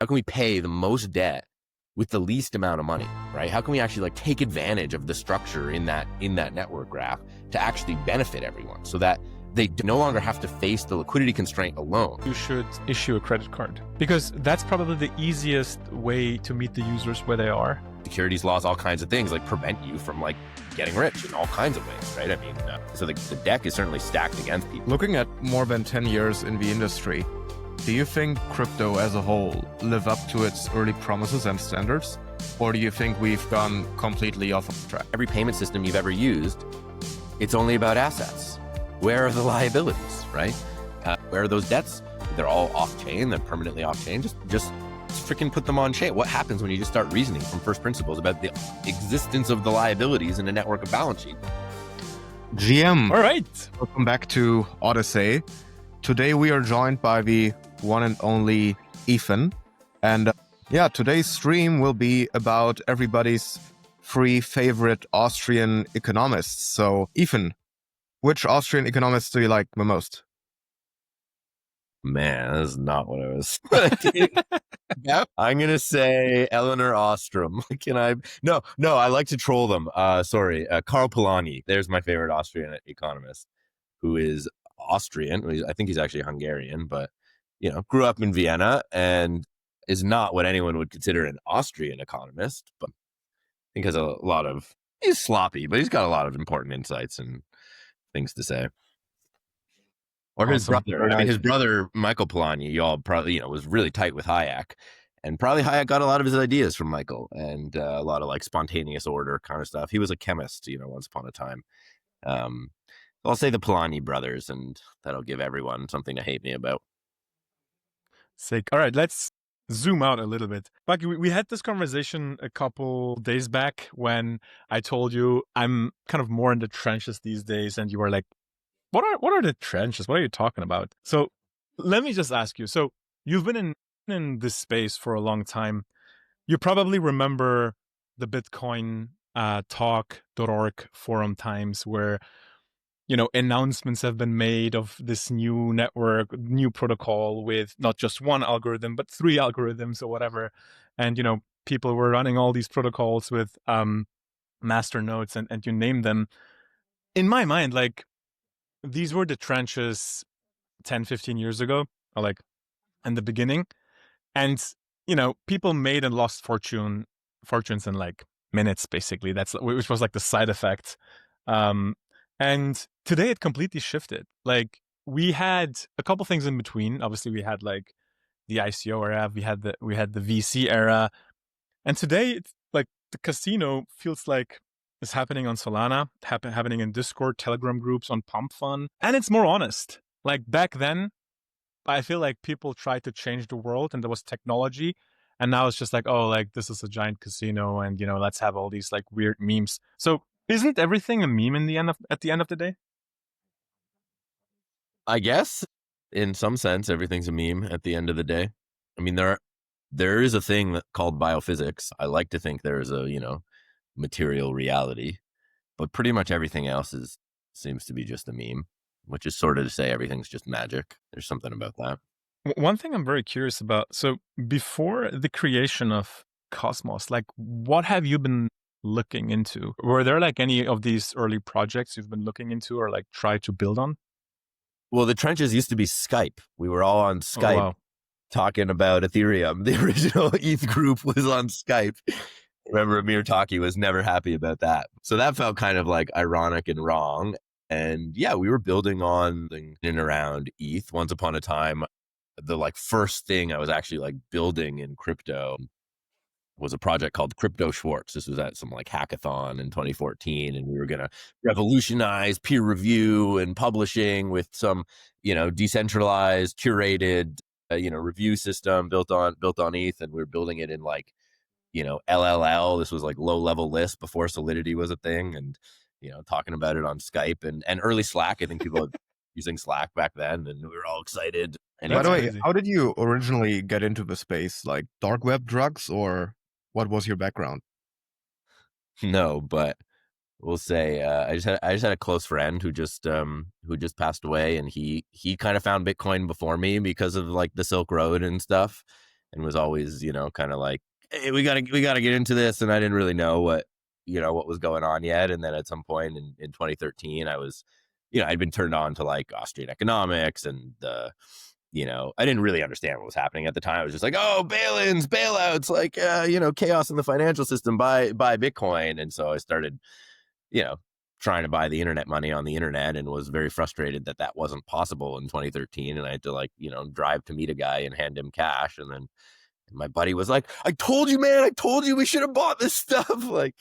How can we pay the most debt with the least amount of money, right? How can we actually like take advantage of the structure in that network graph to actually benefit everyone so that they no longer have to face the liquidity constraint alone? You should issue a credit card because that's probably the easiest way to meet the users where they are. Securities laws, all kinds of things like prevent you from like getting rich in all kinds of ways, right? I mean, so the deck is certainly stacked against people. Looking at more than 10 years in the industry, do you think crypto as a whole live up to its early promises and standards? Or do you think we've gone completely off of track? Every payment system you've ever used, it's only about assets. Where are the liabilities, right? Where are those debts? They're all off-chain, they're permanently off-chain. Just freaking put them on chain. What happens when you just start reasoning from first principles about the existence of the liabilities in a network of balance sheet? GM. All right. Welcome back to Odyssey. Today we are joined by the one and only Ethan. And today's stream will be about everybody's three favorite Austrian economists. So Ethan, which Austrian economists do you like the most? Man, that's not what I was thinking. I'm going to say Eleanor Ostrom. Can I? No, I like to troll them. Sorry. Karl Polanyi. There's my favorite Austrian economist, who is Austrian. I think he's actually Hungarian, but, grew up in Vienna and is not what anyone would consider an Austrian economist, but I think he's sloppy, but he's got a lot of important insights and things to say. Or his brother. I mean, his brother, Michael Polanyi, you all probably, was really tight with Hayek. And probably Hayek got a lot of his ideas from Michael and a lot of like spontaneous order kind of stuff. He was a chemist, once upon a time. I'll say the Polanyi brothers, and that'll give everyone something to hate me about. Sick. All right, let's zoom out a little bit. Bucky, we had this conversation a couple days back when I told you I'm kind of more in the trenches these days, and you were like, what are the trenches? What are you talking about? So let me just ask you. So you've been in this space for a long time. You probably remember the Bitcoin talk.org forum times where, announcements have been made of this new network, new protocol with not just one algorithm, but 3 algorithms or whatever. And, people were running all these protocols with master nodes and you name them. In my mind, like, these were the trenches 10, 15 years ago, or like in the beginning. And, people made and lost fortunes in like minutes, basically. Which was like the side effect. And today it completely shifted. Like we had a couple things in between. Obviously we had like the ICO era, we had the VC era. And today it's like the casino feels like it's happening on Solana, happening in Discord, Telegram groups, on Pump Fun. And it's more honest. Like back then, I feel like people tried to change the world and there was technology. And now it's just like, oh, like this is a giant casino and, let's have all these like weird memes. So isn't everything a meme at the end of the day? I guess in some sense, everything's a meme at the end of the day. I mean, there is a thing called biophysics. I like to think there is a, material reality, but pretty much everything else seems to be just a meme, which is sort of to say everything's just magic. There's something about that. One thing I'm very curious about. So before the creation of Cosmos, like what have you been looking into? Were there like any of these early projects you've been looking into or like try to build on? Well, the trenches used to be Skype. We were all on Skype talking about Ethereum. The original ETH group was on Skype. Remember, Amir Taki was never happy about that. So that felt kind of like ironic and wrong. And yeah, we were building on in and around ETH. Once upon a time, the like first thing I was actually like building in crypto was a project called Crypto Schwartz. This was at some like hackathon in 2014. And we were going to revolutionize peer review and publishing with some, decentralized, curated, review system built on ETH. And we were building it in like, LLL. This was like low level Lisp before Solidity was a thing, and talking about it on Skype and early Slack. I think people were using Slack back then, and we were all excited. And by the way, how did you originally get into the space? Like dark web drugs, or what was your background? No, but we'll say I just had a close friend who just passed away, and he kind of found Bitcoin before me because of like the Silk Road and stuff. and was always, kind of like, hey, we gotta get into this. And I didn't really know what was going on yet. And then at some point in 2013, I was, I'd been turned on to like Austrian economics and I didn't really understand what was happening at the time. I was just like, oh, bail-ins, bailouts, like, chaos in the financial system, buy Bitcoin. And so I started, trying to buy the internet money on the internet, and was very frustrated that that wasn't possible in 2013. And I had to like, drive to meet a guy and hand him cash. And then my buddy was like, I told you, man, I told you we should have bought this stuff. Like,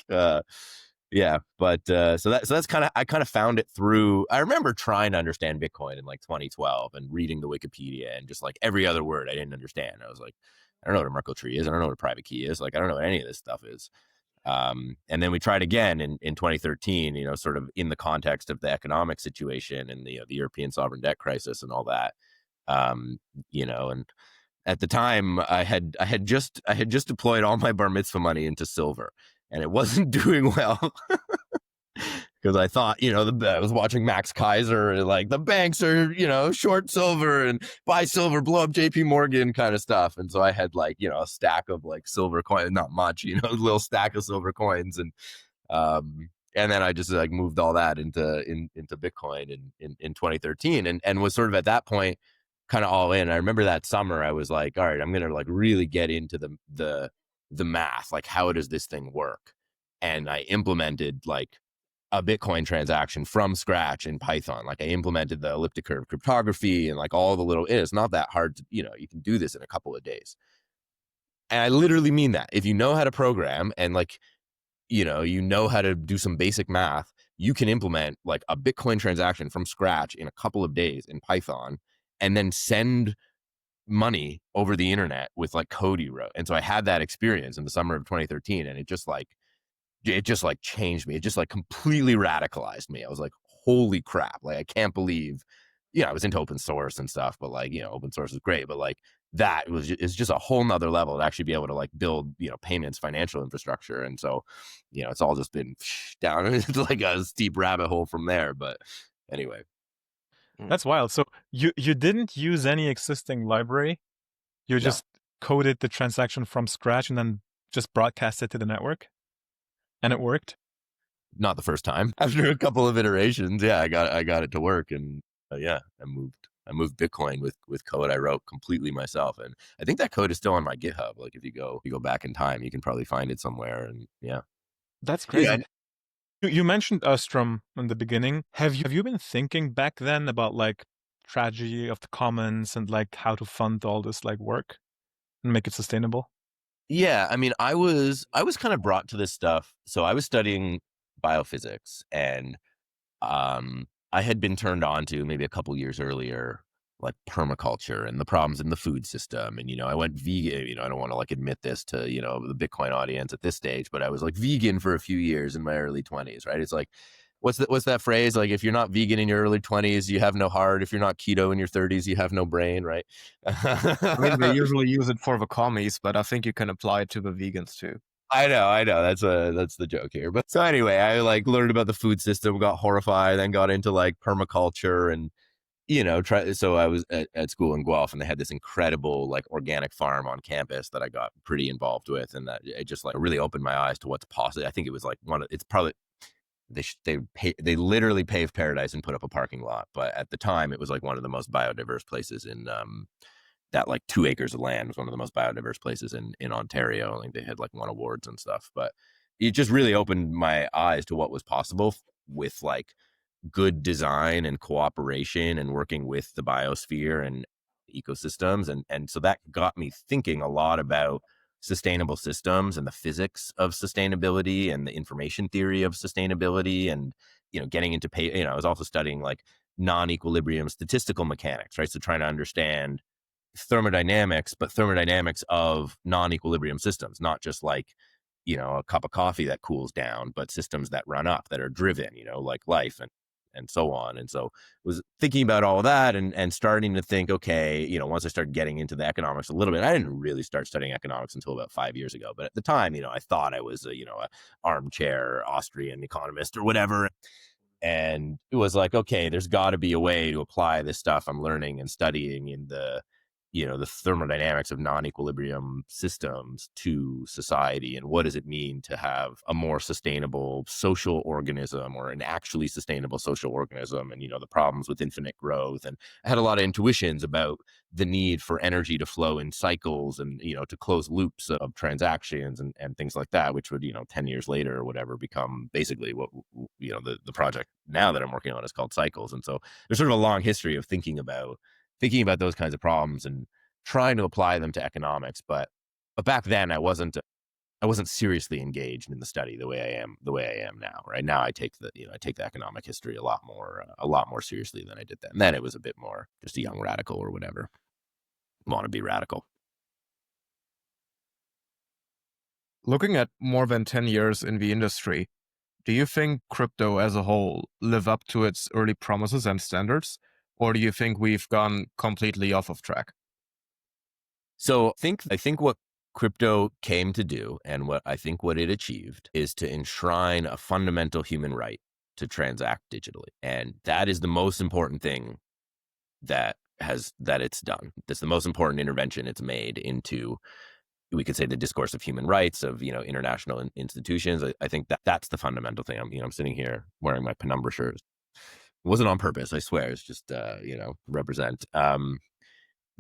yeah. But so that's I kind of found it through. I remember trying to understand Bitcoin in like 2012 and reading the Wikipedia, and just like every other word I didn't understand. I was like, I don't know what a Merkle tree is. I don't know what a private key is. Like, I don't know what any of this stuff is. And then we tried again in 2013, sort of in the context of the economic situation and the European sovereign debt crisis and all that. And at the time I had just deployed all my bar mitzvah money into silver, and it wasn't doing well. Because I thought, I was watching Max Kaiser, like the banks are, short silver and buy silver, blow up JP Morgan kind of stuff. And so I had like, a stack of like silver coins, not much, a little stack of silver coins. And then I just like moved all that into Bitcoin in 2013, and was sort of at that point kind of all in. I remember that summer I was like, all right, I'm going to like really get into the math, like how does this thing work? And I implemented like a Bitcoin transaction from scratch in Python. Like I implemented the elliptic curve cryptography and like all the little, it's not that hard to, you can do this in a couple of days. And I literally mean that. If you know how to program and like, you know how to do some basic math, you can implement like a Bitcoin transaction from scratch in a couple of days in Python, and then send money over the internet with like code you wrote. And so I had that experience in the summer of 2013, and it just like changed me. It just like completely radicalized me. I was like, holy crap. Like, I can't believe, I was into open source and stuff, but like, open source is great, but like that is just a whole nother level to actually be able to like build, payments, financial infrastructure. And so, it's all just been down into like a steep rabbit hole from there. But anyway. That's wild. So you didn't use any existing library. You just coded the transaction from scratch and then just broadcast it to the network? And it worked? Not the first time. After a couple of iterations, I got it to work, and I moved Bitcoin with code I wrote completely myself. And I think that code is still on my GitHub. Like if you go back in time, you can probably find it somewhere. And yeah, that's crazy. You mentioned Ostrom in the beginning. Have you been thinking back then about like tragedy of the commons and like how to fund all this like work and make it sustainable? Yeah, I mean, I was kind of brought to this stuff. So I was studying biophysics, and I had been turned on to maybe a couple years earlier, like permaculture and the problems in the food system. And, I went vegan, I don't want to like admit this to, the Bitcoin audience at this stage, but I was like vegan for a few years in my early 20s, right? It's like, what's that phrase? Like, if you're not vegan in your early 20s, you have no heart. If you're not keto in your 30s, you have no brain, right? I mean, they usually use it for the commies, but I think you can apply it to the vegans too. I know. That's the joke here. But so anyway, I like learned about the food system, got horrified, then got into like permaculture and, so I was at school in Guelph, and they had this incredible like organic farm on campus that I got pretty involved with. And that it just like really opened my eyes to what's possible. I think it was like it's probably, they literally paved paradise and put up a parking lot. But at the time it was like one of the most biodiverse places in, that like 2 acres of land was one of the most biodiverse places in Ontario. Like they had like won awards and stuff, but it just really opened my eyes to what was possible with like good design and cooperation and working with the biosphere and ecosystems. And so that got me thinking a lot about sustainable systems and the physics of sustainability and the information theory of sustainability. And, getting into I was also studying like non-equilibrium statistical mechanics, right? So trying to understand thermodynamics, but thermodynamics of non-equilibrium systems, not just like, a cup of coffee that cools down, but systems that run up, that are driven, like life and so on. And so was thinking about all of that and starting to think, okay, once I started getting into the economics a little bit, I didn't really start studying economics until about 5 years ago. But at the time, I thought I was a armchair Austrian economist or whatever. And it was like, okay, there's got to be a way to apply this stuff I'm learning and studying in the the thermodynamics of non-equilibrium systems to society, and what does it mean to have a more sustainable social organism, or an actually sustainable social organism, and the problems with infinite growth. And I had a lot of intuitions about the need for energy to flow in cycles, and to close loops of transactions and things like that, which would 10 years later or whatever become basically what the project now that I'm working on is called Cycles. And so there's sort of a long history of thinking about those kinds of problems and trying to apply them to economics. But back then I wasn't seriously engaged in the study the way I am now. Right now I take the economic history a lot more seriously than I did then. Then it was a bit more just a young radical or whatever. Want to be radical. Looking at more than 10 years in the industry, do you think crypto as a whole live up to its early promises and standards? Or do you think we've gone completely off of track? So I think what crypto came to do, and what it achieved, is to enshrine a fundamental human right to transact digitally. And that is the most important thing that it's done. That's the most important intervention it's made into, we could say, the discourse of human rights, of international institutions. I think that's the fundamental thing. I'm sitting here wearing my penumbra shirt. It wasn't on purpose, I swear. It's just represent. And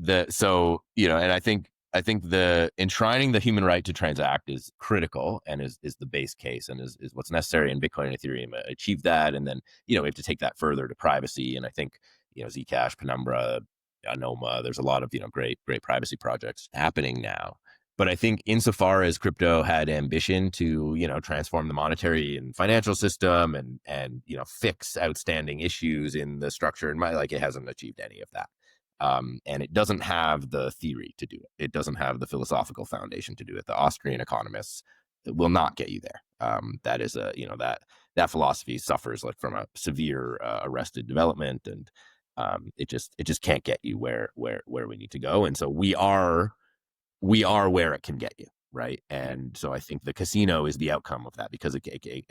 I think the enshrining the human right to transact is critical, and is the base case, and is what's necessary. And Bitcoin and Ethereum achieve that. And then we have to take that further to privacy. And I think Zcash, Penumbra, Anoma, there's a lot of great privacy projects happening now. But I think insofar as crypto had ambition to transform the monetary and financial system, and fix outstanding issues in the structure, and it hasn't achieved any of that. And it doesn't have the theory to do it. It doesn't have the philosophical foundation to do it. The Austrian economists will not get you there. That is that philosophy suffers from a severe arrested development, and it just can't get you where we need to go. And so we are where it can get you, right? And so I think the casino is the outcome of that, because it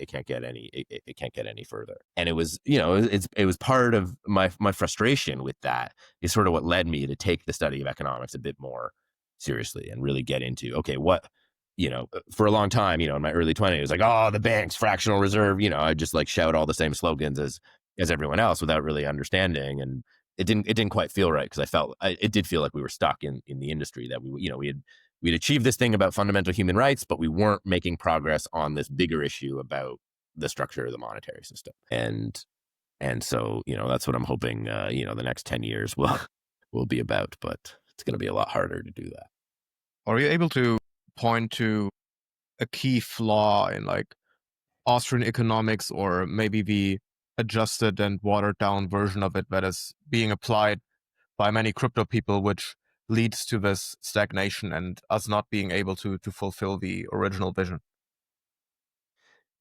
can't get any further. And it was it was part of my frustration with that, is sort of what led me to take the study of economics a bit more seriously, and really get into, okay, what for a long time, in my early 20s, it was like, oh, the banks, fractional reserve, I just shout all the same slogans as everyone else without really understanding. And it didn't quite feel right, because it did feel like we were stuck in the industry, that we'd achieved this thing about fundamental human rights, but we weren't making progress on this bigger issue about the structure of the monetary system. And so that's what I'm hoping the next 10 years will be about, but it's going to be a lot harder to do that. Are you able to point to a key flaw in Austrian economics, or maybe the adjusted and watered down version of it that is being applied by many crypto people, which leads to this stagnation and us not being able to fulfill the original vision?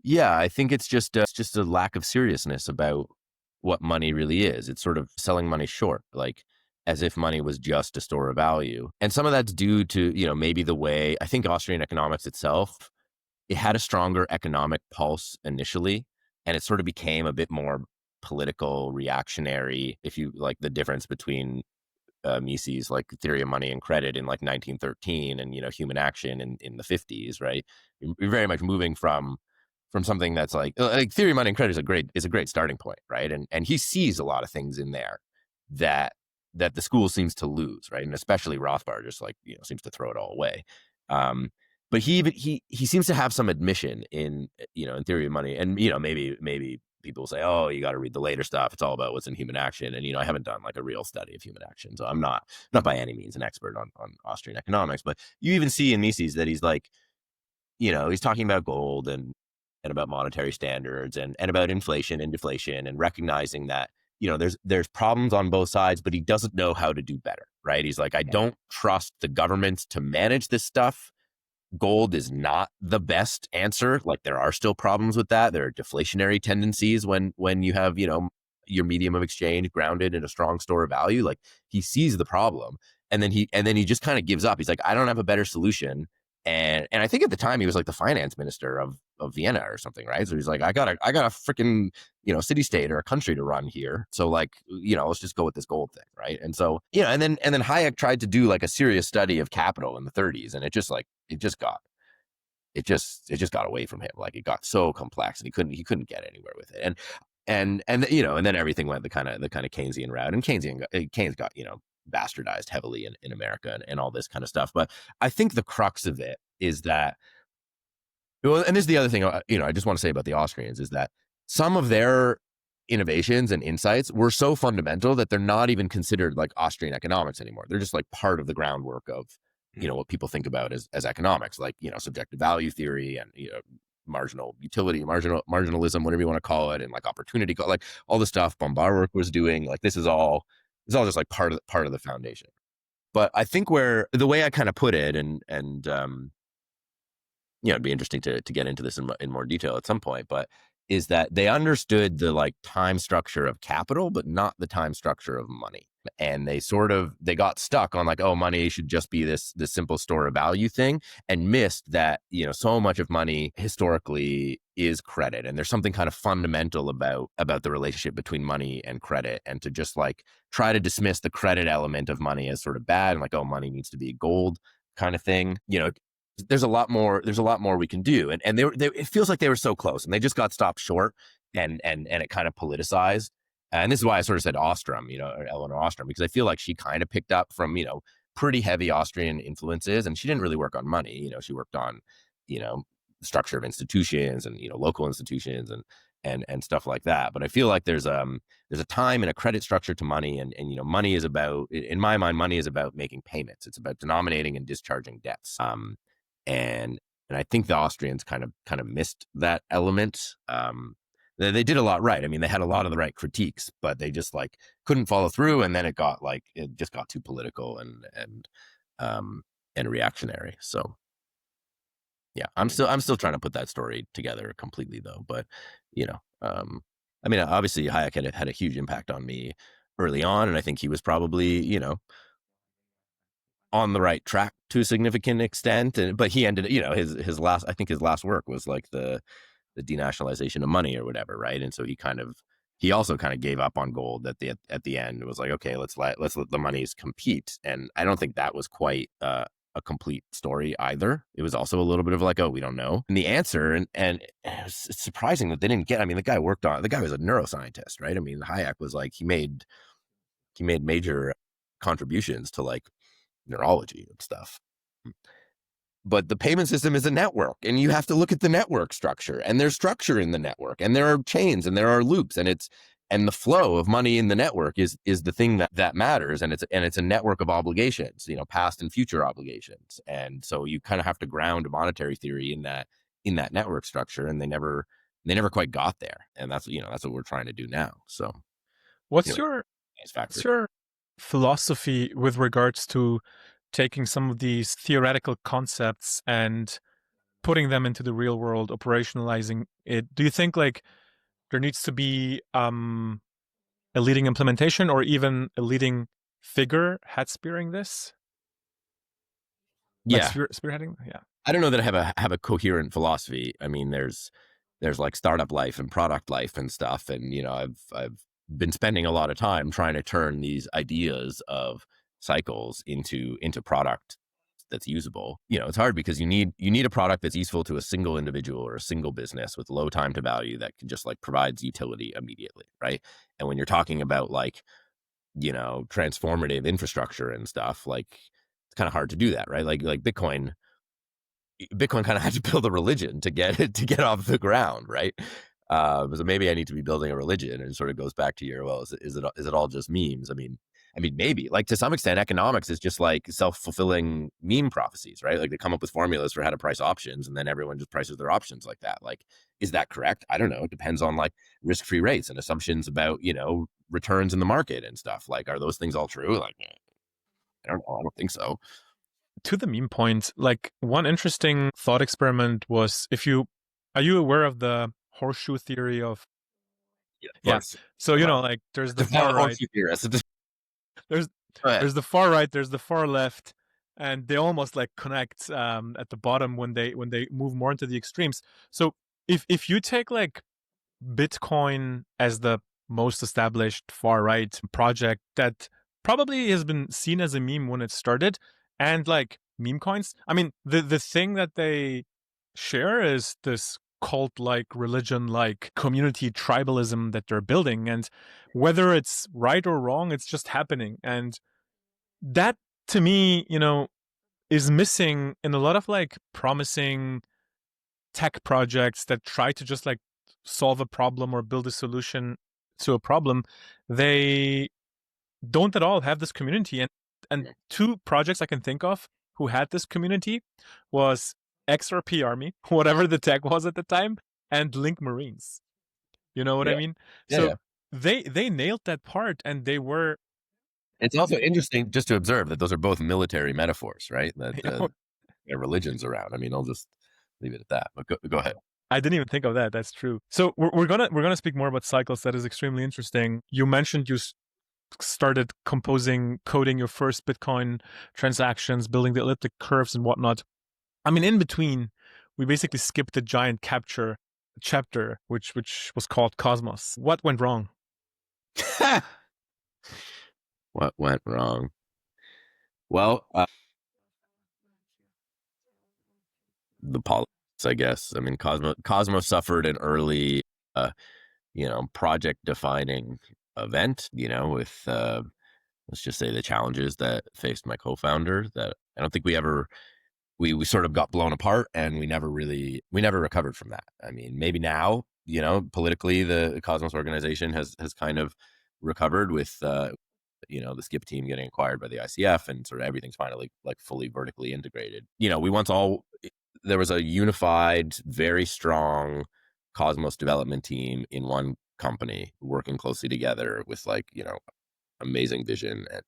Yeah, I think it's just a lack of seriousness about what money really is. It's sort of selling money short, as if money was just a store of value. And some of that's due to, maybe the way, I think Austrian economics itself, it had a stronger economic pulse initially, and it sort of became a bit more political, reactionary. If you the difference between Mises, theory of money and credit in 1913, and human action in the 50s, right? You're very much moving from something that's theory of money and credit is a great starting point, right? And he sees a lot of things in there that the school seems to lose, right? And especially Rothbard just seems to throw it all away. But he seems to have some admission in in theory of money, and maybe people say, oh, you got to read the later stuff. It's all about what's in human action, and I haven't done a real study of human action, so I'm not by any means an expert on Austrian economics. But you even see in Mises that he's he's talking about gold and about monetary standards and about inflation and deflation, and recognizing that there's problems on both sides, but he doesn't know how to do better, right? He's I don't trust the governments to manage this stuff. Gold is not the best answer. There are still problems with that. There are deflationary tendencies when you have your medium of exchange grounded in a strong store of value. He sees the problem, and then he just kind of gives up. He's I don't have a better solution. And I think at the time he was the finance minister Vienna or something, right? So he's like, I got a freaking, city state or a country to run here. So like, let's just go with this gold thing, right? And so, and then Hayek tried to do like a serious study of capital in the 30s, and it just got away from him. Like it got so complex, and he couldn't get anywhere with it. And then everything went the kind of Keynesian route, and Keynes got bastardized heavily in America and all this kind of stuff. But I think the crux of it is that, well, and this is the other thing, I just want to say about the Austrians is that some of their innovations and insights were so fundamental that they're not even considered like Austrian economics anymore. They're just like part of the groundwork of, what people think about as economics, like, subjective value theory and, marginal utility, marginalism, whatever you want to call it, and like opportunity, like all the stuff Bombard was doing. Like this is all just like part of the foundation. But I think where the way I kind of put it, and it'd be interesting to get into this in more detail at some point, but is that they understood the like time structure of capital, but not the time structure of money. And they got stuck on like, oh, money should just be this simple store of value thing, and missed that, so much of money historically is credit. And there's something kind of fundamental about the relationship between money and credit, and to just like try to dismiss the credit element of money as sort of bad and like, oh, money needs to be gold kind of thing. There's a lot more we can do. And they it feels like they were so close, and they just got stopped short, and it kind of politicized. And this is why I sort of said Ostrom, or Eleanor Ostrom, because I feel like she kind of picked up from, pretty heavy Austrian influences, and she didn't really work on money. She worked on, the structure of institutions and, local institutions and stuff like that. But I feel like there's a time and a credit structure to money, and money is about, in my mind, money is about making payments. It's about denominating and discharging debts. And I think the Austrians kind of missed that element. They did a lot right. I mean, they had a lot of the right critiques, but they just like couldn't follow through, and then it just got too political and reactionary. So yeah, I'm still trying to put that story together completely though. But I mean, obviously Hayek had a huge impact on me early on, and I think he was probably on the right track to a significant extent. But he ended, his last work was like the denationalization of money or whatever, right? And so he also kind of gave up on gold at the end. It was like, okay, let's let the monies compete. And I don't think that was quite a complete story either. It was also a little bit of like, oh, we don't know. And the answer, and it's surprising that they didn't get. I mean, the guy was a neuroscientist, right? I mean, Hayek was like, he made major contributions to like neurology and stuff. But the payment system is a network, and you have to look at the network structure, and there's structure in the network, and there are chains, and there are loops, and the flow of money in the network is the thing that matters. And it's a network of obligations, past and future obligations. And so you kind of have to ground monetary theory in that network structure. And they never quite got there. And that's what we're trying to do now. So what's your philosophy with regards to taking some of these theoretical concepts and putting them into the real world, operationalizing it? Do you think like there needs to be a leading implementation, or even a leading figure spearheading this? Yeah, like spearheading. Yeah, I don't know that I have a coherent philosophy. I mean, there's like startup life and product life and stuff, and I've been spending a lot of time trying to turn these ideas of cycles into product that's usable. It's hard because you need a product that's useful to a single individual or a single business with low time to value that can just like provides utility immediately, right? And when you're talking about like transformative infrastructure and stuff, like it's kind of hard to do that, right? Like Bitcoin kind of had to build a religion to get off the ground, right? So maybe I need to be building a religion, and it sort of goes back to your, well, is it all just memes? I mean, maybe, like, to some extent, economics is just like self-fulfilling meme prophecies, right? Like they come up with formulas for how to price options, and then everyone just prices their options like that. Like, is that correct? I don't know. It depends on like risk-free rates and assumptions about, returns in the market and stuff. Like, are those things all true? Like, I don't know. I don't think so. To the meme point, like one interesting thought experiment was, are you aware of the horseshoe theory of? Yeah. So, like there's the far right. There's the far right, there's the far left, and they almost like connect at the bottom when they move more into the extremes. So if you take like Bitcoin as the most established far right project that probably has been seen as a meme when it started, and like meme coins, I mean, the thing that they share is this cult like religion like community tribalism that they're building, and whether it's right or wrong, it's just happening. And that to me, is missing in a lot of like promising tech projects that try to just like solve a problem or build a solution to a problem. They don't at all have this community. And two projects I can think of who had this community was XRP Army, whatever the tech was at the time, and Link Marines. You know what I mean? So they nailed that part, and they were. It's also interesting just to observe that those are both military metaphors, right? That there are religions around. I mean, I'll just leave it at that. But go ahead. I didn't even think of that. That's true. So we're gonna speak more about cycles. That is extremely interesting. You mentioned you started coding your first Bitcoin transactions, building the elliptic curves and whatnot. I mean, in between, we basically skipped the giant capture chapter, which was called Cosmos. What went wrong? What went wrong? Well, the politics, I guess. I mean, Cosmos suffered an early, project defining event, with, let's just say, the challenges that faced my co-founder that I don't think we sort of got blown apart, and we never recovered from that. I mean, maybe now, politically the Cosmos organization has kind of recovered with, the Skip team getting acquired by the ICF, and sort of everything's finally like fully vertically integrated. There was a unified, very strong Cosmos development team in one company working closely together with amazing vision and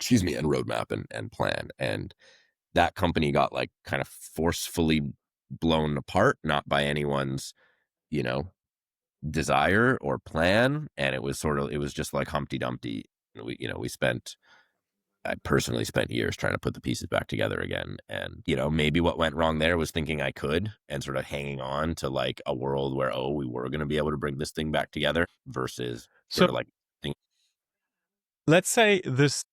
roadmap and plan. And that company got like kind of forcefully blown apart, not by anyone's, desire or plan. And it was just like Humpty Dumpty. I personally spent years trying to put the pieces back together again. And, maybe what went wrong there was thinking I could and sort of hanging on to like a world where, we were going to be able to bring this thing back together versus let's say this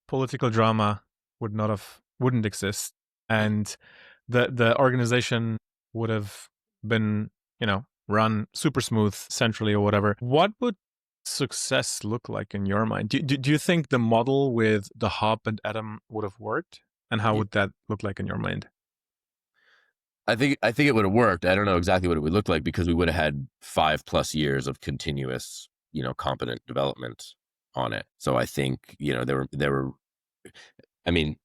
political drama wouldn't exist, and the organization would have been, run super smooth centrally or whatever. What would success look like in your mind? Do you think the model with the hub and Atom would have worked? And how would that look like in your mind? I think it would have worked. I don't know exactly what it would look like because we would have had 5+ years of continuous, competent development on it. So I think, there were, I mean,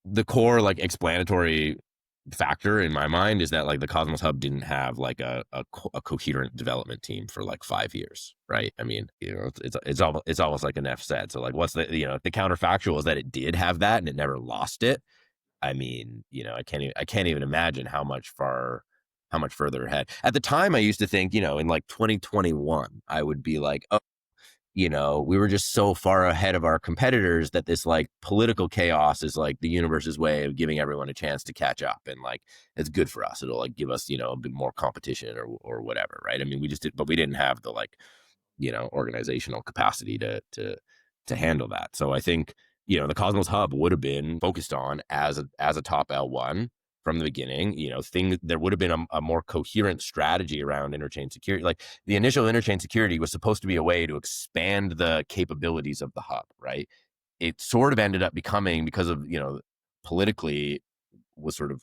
the core like explanatory factor in my mind is that like the Cosmos Hub didn't have like a coherent development team for like 5 years, right? I mean, it's almost like Neff said. So like, what's the the counterfactual is that it did have that and it never lost it. I mean, I can't even imagine how much further ahead. At the time, I used to think, in like 2021, I would be like, oh, we were just so far ahead of our competitors that this like political chaos is like the universe's way of giving everyone a chance to catch up. And like, it's good for us. It'll like give us, a bit more competition or whatever. Right. I mean, we didn't have the like, organizational capacity to handle that. So I think, the Cosmos Hub would have been focused on as a top L1 from the beginning. There would have been a more coherent strategy around interchain security. Like the initial interchain security was supposed to be a way to expand the capabilities of the hub, right? It sort of ended up becoming, because of, politically was sort of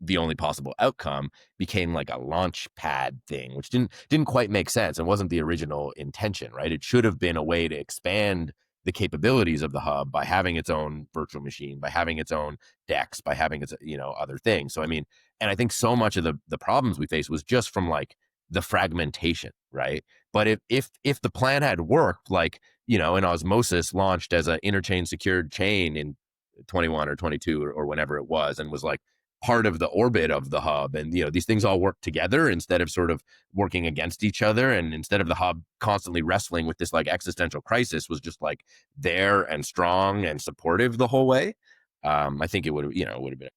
the only possible outcome, became like a launch pad thing, which didn't quite make sense and wasn't the original intention, right? It should have been a way to expand the capabilities of the hub by having its own virtual machine, by having its own DEX, by having its, other things. So, I mean, and I think so much of the problems we faced was just from like the fragmentation, right? But if the plan had worked, like, and Osmosis launched as an interchain secured chain in 21 or 22 or whenever it was, and was like part of the orbit of the hub, and these things all work together instead of sort of working against each other, and instead of the hub constantly wrestling with this like existential crisis, was just like there and strong and supportive the whole way. I think it would have been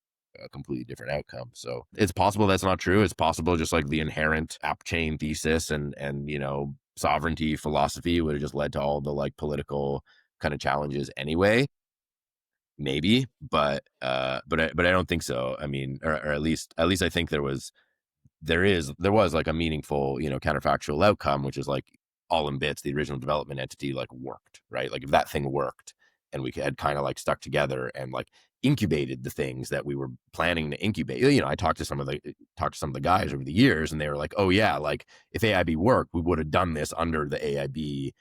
a completely different outcome. So it's possible that's not true. It's possible just like the inherent app chain thesis and sovereignty philosophy would have just led to all the like political kind of challenges anyway. Maybe, but I don't think so. I mean, or at least I think there was like a meaningful, counterfactual outcome, which is like all in bits, the original development entity like worked, right? Like if that thing worked and we had kind of like stuck together and like incubated the things that we were planning to incubate. I talked to some of the guys over the years and they were like, oh yeah, like if AIB worked, we would have done this under the AIB,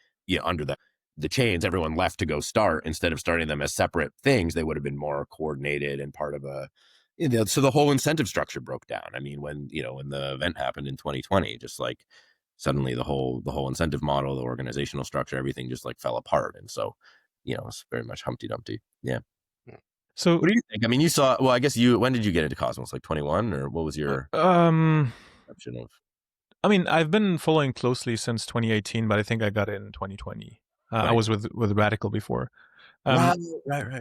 under the chains everyone left to go start, instead of starting them as separate things. They would have been more coordinated and part of a, so the whole incentive structure broke down. I mean, when the event happened in 2020, just like suddenly the whole incentive model, the organizational structure, everything just like fell apart. And so, it's very much Humpty Dumpty. Yeah. So what do you think? I mean, I guess when did you get into Cosmos? Like 21, or what was your perception of? I mean, I've been following closely since 2018, but I think I got in 2020. Right. I was with Radical before. Right. Yeah.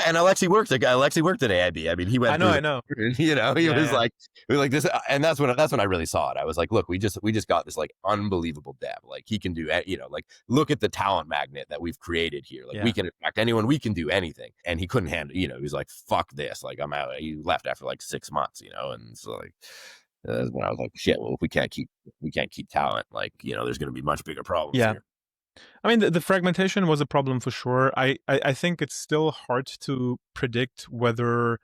And Alexei worked at AIB. I mean, he went. I know. He was like this, and that's when I really saw it. I was like, look, we just got this like unbelievable dev. Like he can do, like look at the talent magnet that we've created here. Like we can attract anyone, we can do anything. And he couldn't handle. He was like, fuck this. Like I'm out. He left after like 6 months. And so like. When I was like, shit. Well, if we can't keep talent, like there's going to be much bigger problems. Yeah. Here. I mean, the fragmentation was a problem for sure. I think it's still hard to predict whether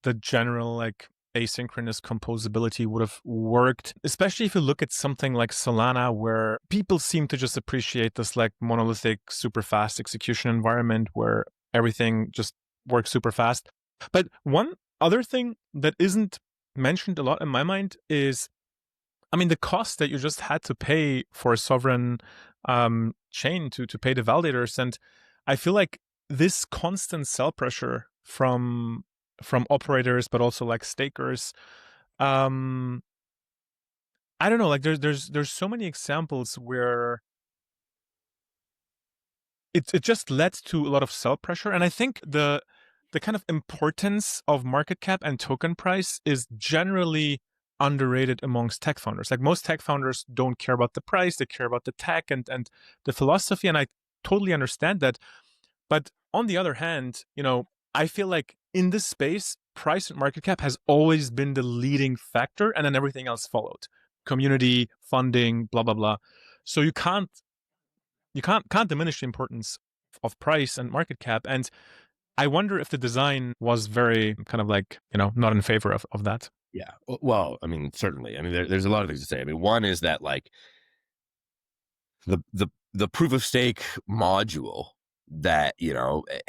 the general like asynchronous composability would have worked, especially if you look at something like Solana, where people seem to just appreciate this like monolithic, super fast execution environment where everything just works super fast. But one other thing that isn't mentioned a lot in my mind is, I mean, the cost that you just had to pay for a sovereign chain to pay the validators. And I feel like this constant sell pressure from operators, but also like stakers, I don't know, like there's so many examples where it just led to a lot of sell pressure. And I think the kind of importance of market cap and token price is generally underrated amongst tech founders. Like most tech founders don't care about the price, they care about the tech and the philosophy. And I totally understand that. But on the other hand, I feel like in this space, price and market cap has always been the leading factor, and then everything else followed. Community, funding, blah, blah, blah. So you can't diminish the importance of price and market cap. And I wonder if the design was very kind of like, not in favor of that. Yeah. Well, I mean, certainly. I mean, there's a lot of things to say. I mean, one is that like the proof of stake module that,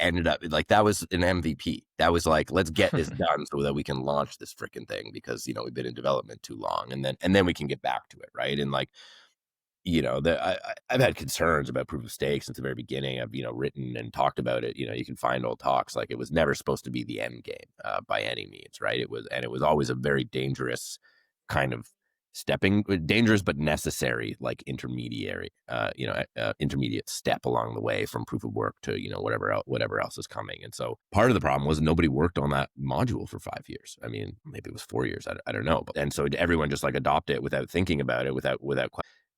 ended up like, that was an MVP. That was like, let's get this done so that we can launch this freaking thing, because, we've been in development too long, and then we can get back to it. Right. And like, I've had concerns about proof of stake since the very beginning. I've, written and talked about it. You can find old talks. Like it was never supposed to be the end game by any means, right? It was always a very dangerous kind of dangerous but necessary, like intermediate step along the way from proof of work to whatever else is coming. And so part of the problem was nobody worked on that module for 5 years. I mean, maybe it was 4 years. I don't know. And so everyone just like adopted it without thinking about it, without.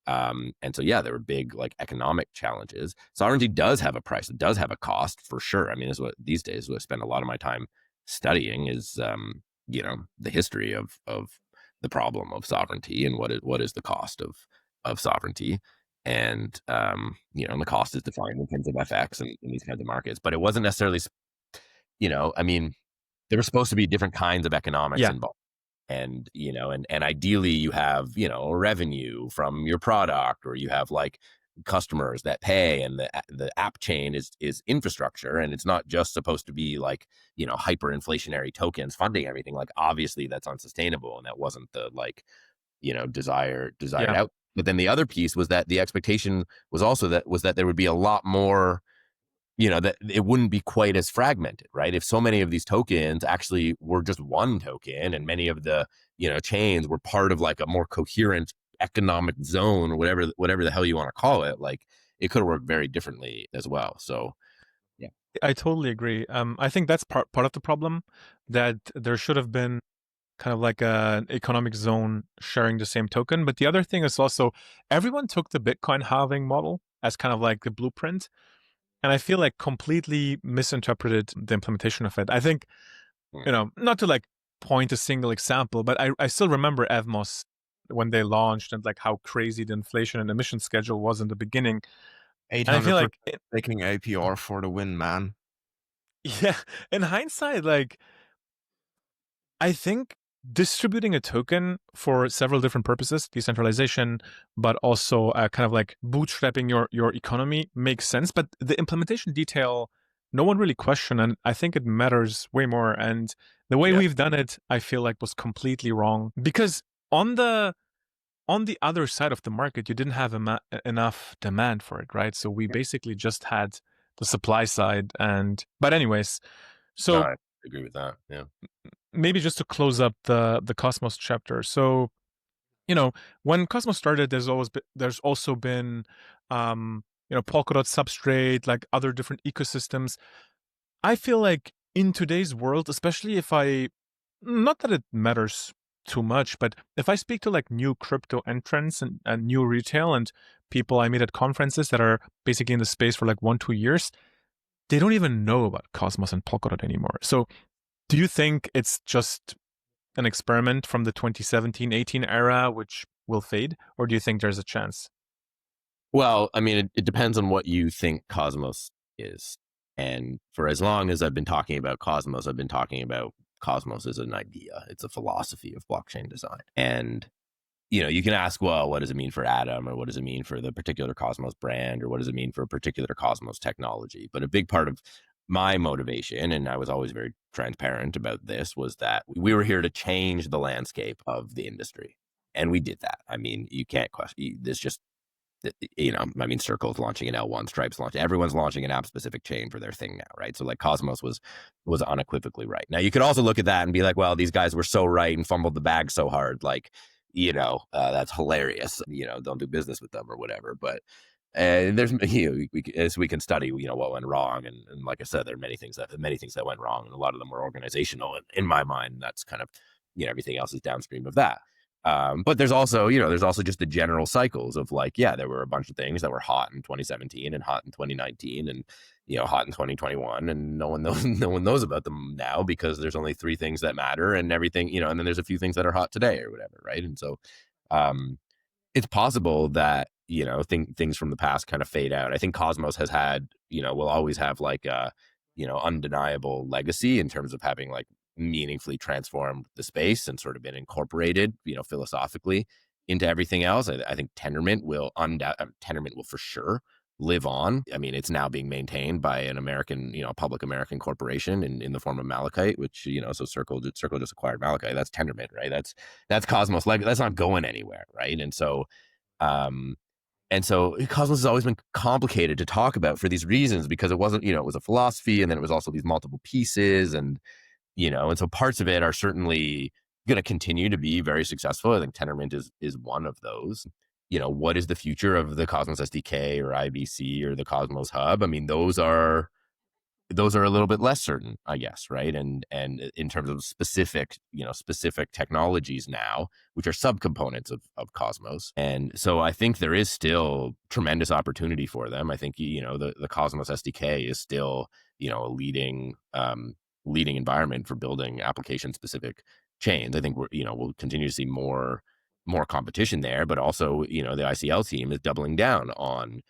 And so, yeah, there were big like economic challenges. Sovereignty does have a price. It does have a cost for sure. I mean, is what these days what I spend a lot of my time studying is, the history of the problem of sovereignty and what is the cost of sovereignty. And, and the cost is defined in terms of FX and these kinds of markets, but it wasn't necessarily, I mean, there were supposed to be different kinds of economics involved. And, and ideally you have, revenue from your product, or you have like customers that pay, and the app chain is infrastructure. And it's not just supposed to be like, hyperinflationary tokens funding everything. Like, obviously that's unsustainable. And that wasn't the like, desired out. But then the other piece was that the expectation was also that there would be a lot more, that it wouldn't be quite as fragmented, right? If so many of these tokens actually were just one token, and many of the, chains were part of like a more coherent economic zone, or whatever the hell you want to call it, like it could have worked very differently as well. So, yeah. I totally agree. I think that's part of the problem. that there should have been kind of like an economic zone sharing the same token. But the other thing is also everyone took the Bitcoin halving model as kind of like the blueprint. And I feel like completely misinterpreted the implementation of it. I think, not to like point a single example, but I still remember Evmos when they launched and like how crazy the inflation and emission schedule was in the beginning. And I feel like taking APR for the win, man. Yeah, in hindsight, like I think distributing a token for several different purposes, decentralization, but also kind of like bootstrapping your economy makes sense. But the implementation detail, no one really questioned, and I think it matters way more. And the way we've done it, I feel like was completely wrong because on the other side of the market, you didn't have enough demand for it, right? So we basically just had the supply side. But anyways, so I agree with that. Yeah. Maybe just to close up the Cosmos chapter. So, when Cosmos started, there's also been Polkadot substrate, like other different ecosystems. I feel like in today's world, especially if not that it matters too much, but if I speak to like new crypto entrants and new retail and people I meet at conferences that are basically in the space for like 1-2 years, they don't even know about Cosmos and Polkadot anymore. So do you think it's just an experiment from the 2017-18 era, which will fade? Or do you think there's a chance? Well, I mean, it depends on what you think Cosmos is. And for as long as I've been talking about Cosmos, I've been talking about Cosmos as an idea. It's a philosophy of blockchain design. And, you can ask, well, what does it mean for Atom? Or what does it mean for the particular Cosmos brand? Or what does it mean for a particular Cosmos technology? But a big part of my motivation, and I was always very transparent about this, was that we were here to change the landscape of the industry. And we did that. I mean, you can't question this. Just Circle's launching an L1, Stripe's launching, everyone's launching an app specific chain for their thing now, right? So like Cosmos was unequivocally right. Now you could also look at that and be like, well, these guys were so right and fumbled the bag so hard, like, that's hilarious. Don't do business with them or whatever. But there's we can study what went wrong, and like I said, there are many things that went wrong, and a lot of them were organizational. And in my mind, that's kind of everything else is downstream of that. But there's also just the general cycles of like, there were a bunch of things that were hot in 2017 and hot in 2019 and, hot in 2021. And no one knows about them now because there's only 3 things that matter and everything, and then there's a few things that are hot today or whatever. Right. And so, it's possible that, things from the past kind of fade out. I think Cosmos has had, will always have like a, undeniable legacy in terms of having like meaningfully transformed the space and sort of been incorporated, philosophically into everything else. I think Tendermint will for sure live on. I mean, it's now being maintained by an American, public American corporation in the form of Malachite, which, so Circle just acquired Malachite. That's Tendermint, right? That's Cosmos. Like, that's not going anywhere, right? And so, Cosmos has always been complicated to talk about for these reasons, because it wasn't, it was a philosophy, and then it was also these multiple pieces, and so parts of it are certainly going to continue to be very successful. I think Tendermint is one of those. What is the future of the Cosmos SDK or IBC or the Cosmos Hub? I mean, those are a little bit less certain, I guess, right? And in terms of specific technologies now, which are subcomponents of Cosmos. And so I think there is still tremendous opportunity for them. I think, the Cosmos SDK is still, a leading environment for building application specific chains. I think we'll continue to see more competition there, but also, the ICL team is doubling down on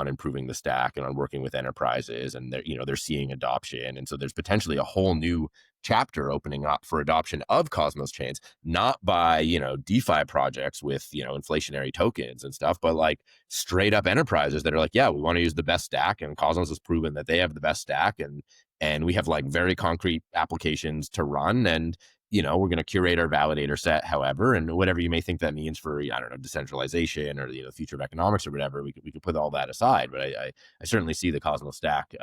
improving the stack and on working with enterprises, and they're seeing adoption. And so there's potentially a whole new chapter opening up for adoption of Cosmos chains, not by, DeFi projects with, inflationary tokens and stuff, but like straight up enterprises that are like, yeah, we want to use the best stack, and Cosmos has proven that they have the best stack, and we have like very concrete applications to run, and we're going to curate our validator set, however, and whatever you may think that means for, I don't know, decentralization or the future of economics or whatever, we could put all that aside. But I certainly see the Cosmos stack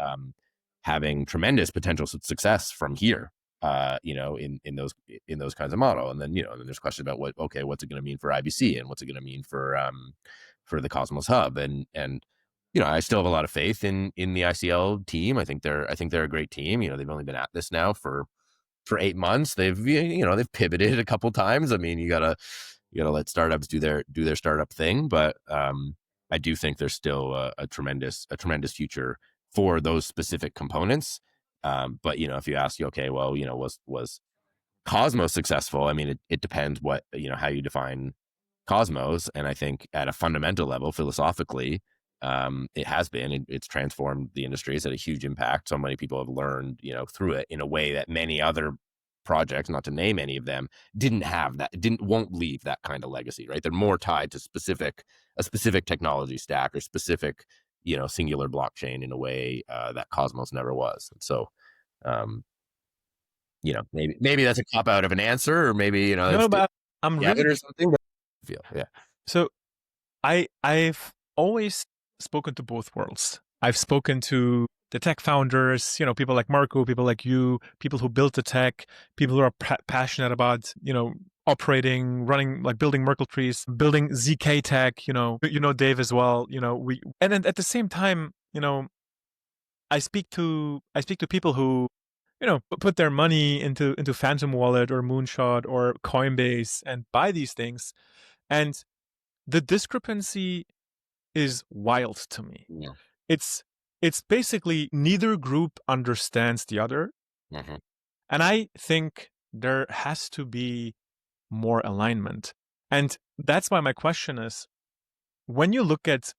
having tremendous potential success from here, in those kinds of model. And then then there's questions about what's it going to mean for IBC, and what's it going to mean for the Cosmos Hub, and I still have a lot of faith in the ICL team. I think they're a great team. They've only been at this now for for 8 months. They've pivoted a couple times. I mean, you gotta let startups do their startup thing, but I do think there's still a tremendous future for those specific components. But if you ask, okay, well, was Cosmos successful? I mean, it depends what how you define Cosmos, and I think at a fundamental level, philosophically, it has been. It's transformed the industry. It's had a huge impact. So many people have learned, through it in a way that many other projects, not to name any of them, won't leave that kind of legacy, right? They're more tied to a specific technology stack or specific, singular blockchain in a way that Cosmos never was. And so, maybe that's a cop out of an answer, or maybe no, but I'm really or something. But yeah. So I've always spoken to both worlds. I've spoken to the tech founders, people like Marco, people like you, people who built the tech, people who are passionate about, operating, running, like building Merkle trees, building ZK tech, Dave as well, and then at the same time, I speak to people who, put their money into Phantom Wallet or Moonshot or Coinbase and buy these things. And the discrepancy is wild to me. Yeah. It's basically neither group understands the other. Mm-hmm. And I think there has to be more alignment. And that's why my question is, when you look at,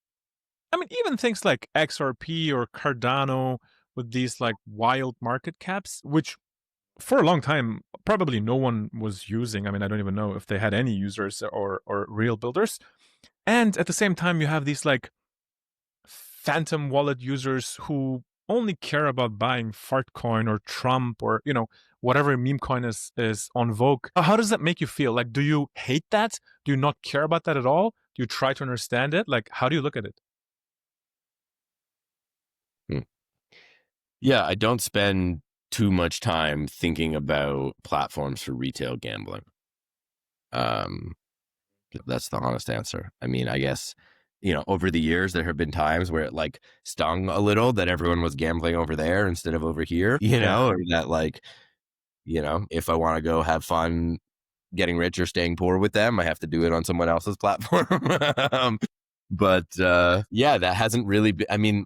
even things like XRP or Cardano with these like wild market caps, which for a long time, probably no one was using. I don't even know if they had any users or real builders. And at the same time, you have these like Phantom Wallet users who only care about buying Fartcoin or Trump or, whatever meme coin is on vogue. How does that make you feel? Like, do you hate that? Do you not care about that at all? Do you try to understand it? Like, how do you look at it? Yeah, I don't spend too much time thinking about platforms for retail gambling. That's the honest answer. I guess, over the years, there have been times where it like stung a little that everyone was gambling over there instead of over here, or that like, if I want to go have fun getting rich or staying poor with them, I have to do it on someone else's platform. But yeah, that hasn't really been,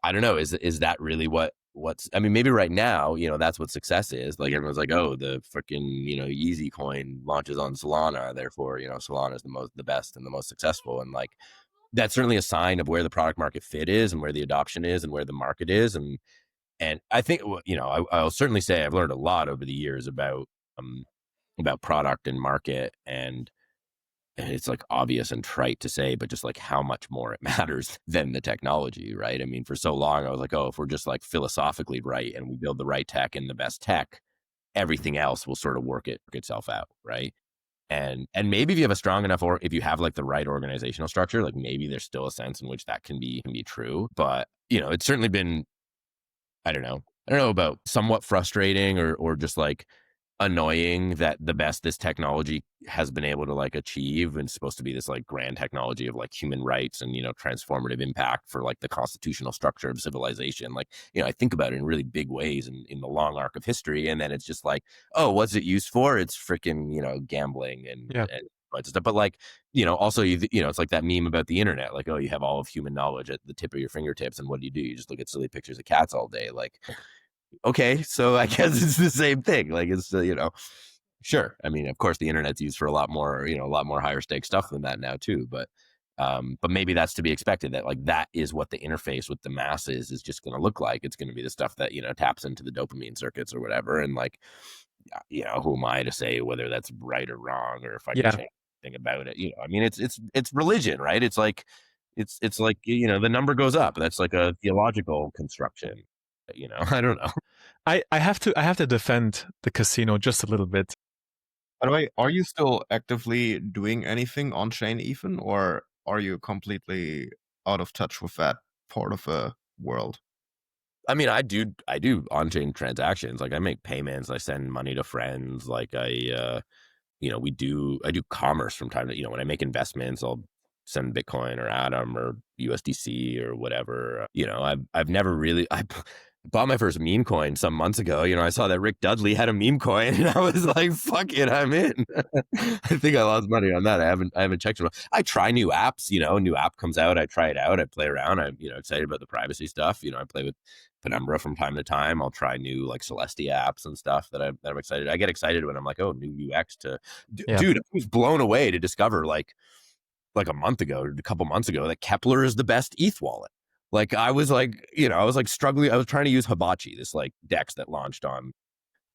I don't know. Is that really what's, maybe right now, that's what success is. Like everyone's like, oh, the freaking, Easy coin launches on Solana. Therefore, Solana is the best and the most successful. And like, that's certainly a sign of where the product market fit is and where the adoption is and where the market is. And I think, I'll certainly say I've learned a lot over the years about product and market, and it's like obvious and trite to say, but just like how much more it matters than the technology, right? For so long I was like, oh, if we're just like philosophically right and we build the right tech and the best tech, everything else will sort of work itself out, right? And maybe if you have a strong enough, or if you have like the right organizational structure, like maybe there's still a sense in which that can be true. But it's certainly been, I don't know about somewhat frustrating or just like annoying that the best this technology has been able to like achieve, and it's supposed to be this like grand technology of like human rights and transformative impact for like the constitutional structure of civilization. Like I think about it in really big ways in the long arc of history, and then it's just like, oh, what's it used for? It's freaking gambling and stuff. But like also it's like that meme about the internet, like, oh, you have all of human knowledge at the tip of your fingertips, and what do? You just look at silly pictures of cats all day. Like, okay, so I guess it's the same thing. Like, it's sure. Of course, the internet's used for a lot more, a lot more higher stake stuff than that now too. But maybe that's to be expected. That like that is what the interface with the masses is just going to look like. It's going to be the stuff that taps into the dopamine circuits or whatever. And like, who am I to say whether that's right or wrong, or if I can change anything about it? It's religion, right? It's like the number goes up. That's like a theological construction. I don't know. I have to defend the casino just a little bit. By the way, are you still actively doing anything on chain, Ethan, or are you completely out of touch with that part of the world? I do on-chain transactions. Like I make payments, I send money to friends. Like I do commerce from time to, when I make investments, I'll send Bitcoin or Atom or USDC or whatever. I've never really, bought my first meme coin some months ago. You know, I saw that Rick Dudley had a meme coin, and I was like, "Fuck it, I'm in." I think I lost money on that. I haven't checked it. I try new apps. You know, a new app comes out, I try it out, I play around. I'm excited about the privacy stuff. You know, I play with Penumbra from time to time. I'll try new like Celestia apps and stuff that I'm excited. I get excited when I'm like, "Oh, new UX to." Dude, I was blown away to discover like a month ago, a couple months ago, that Kepler is the best ETH wallet. Like I was like, I was like struggling. I was trying to use Hibachi, this like DEX that launched on,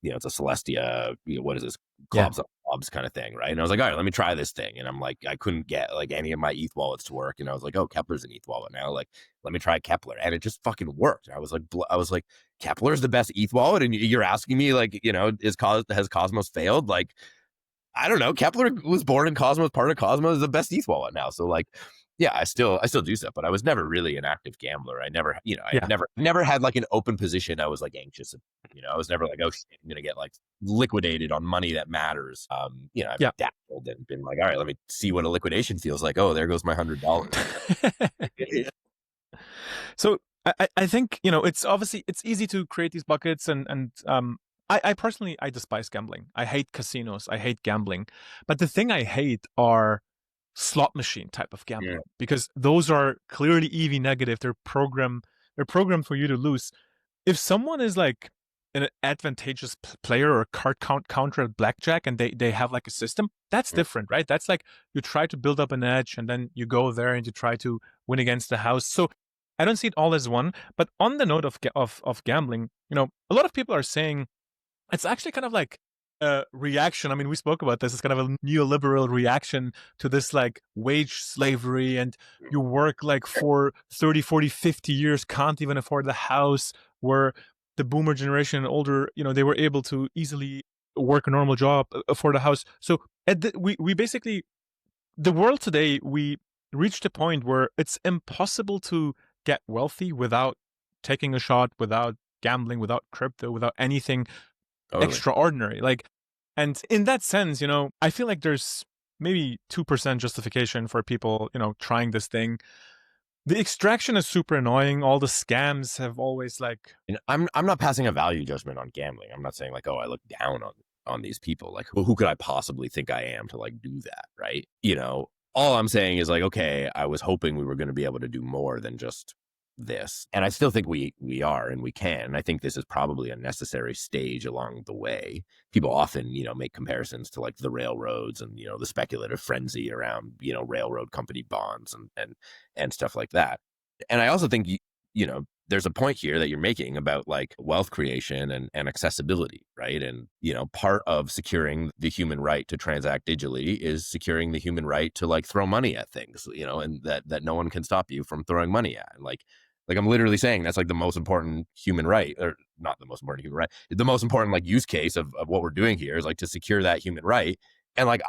it's a Celestia, what is this, clubs on clubs kind of thing, right? And I was like, all right, let me try this thing. And I'm like, I couldn't get like any of my ETH wallets to work. And I was like, oh, Kepler's an ETH wallet now. Like, let me try Kepler, and it just fucking worked. I was like, Kepler's the best ETH wallet, and you're asking me like, has Cosmos failed? Like, I don't know. Kepler was born in Cosmos, part of Cosmos, is the best ETH wallet now. So like, yeah, I still do stuff, but I was never really an active gambler. I never, I never had like an open position I was like anxious. I was never like, oh shit, I'm gonna get like liquidated on money that matters. I've dabbled and been like, all right, let me see what a liquidation feels like. Oh, there goes my $100. So I think, it's easy to create these buckets and I personally, I despise gambling. I hate casinos. I hate gambling. But the thing I hate are slot machine type of gambling, because those are clearly EV negative. They're programmed for you to lose. If someone is like an advantageous player or a card counter at blackjack and they have like a system, that's different, right? That's like you try to build up an edge and then you go there and you try to win against the house. So I don't see it all as one. But on the note of gambling, a lot of people are saying it's actually kind of like a reaction. I mean, we spoke about this. It's kind of a neoliberal reaction to this like wage slavery, and you work like for 30, 40, 50 years, can't even afford the house, where the boomer generation and older, they were able to easily work a normal job, afford a house. So we basically, the world today, we reached a point where it's impossible to get wealthy without taking a shot, without gambling, without crypto, without anything extraordinary. Like, and in that sense, I feel like there's maybe 2% justification for people, trying this thing. The extraction is super annoying. All the scams have always like. I'm not passing a value judgment on gambling. I'm not saying like, oh, I look down on these people. Like, who could I possibly think I am to like do that, right? All I'm saying is like, okay, I was hoping we were going to be able to do more than just this, and I still think we are, and we can. I think this is probably a necessary stage along the way. People often make comparisons to like the railroads and the speculative frenzy around railroad company bonds and stuff like that. And I also think there's a point here that you're making about like wealth creation and accessibility, right? And part of securing the human right to transact digitally is securing the human right to like throw money at things, and that no one can stop you from throwing money at. And like I'm literally saying that's like the most important human right, or not the most important human right, the most important like use case of what we're doing here is like to secure that human right. And like,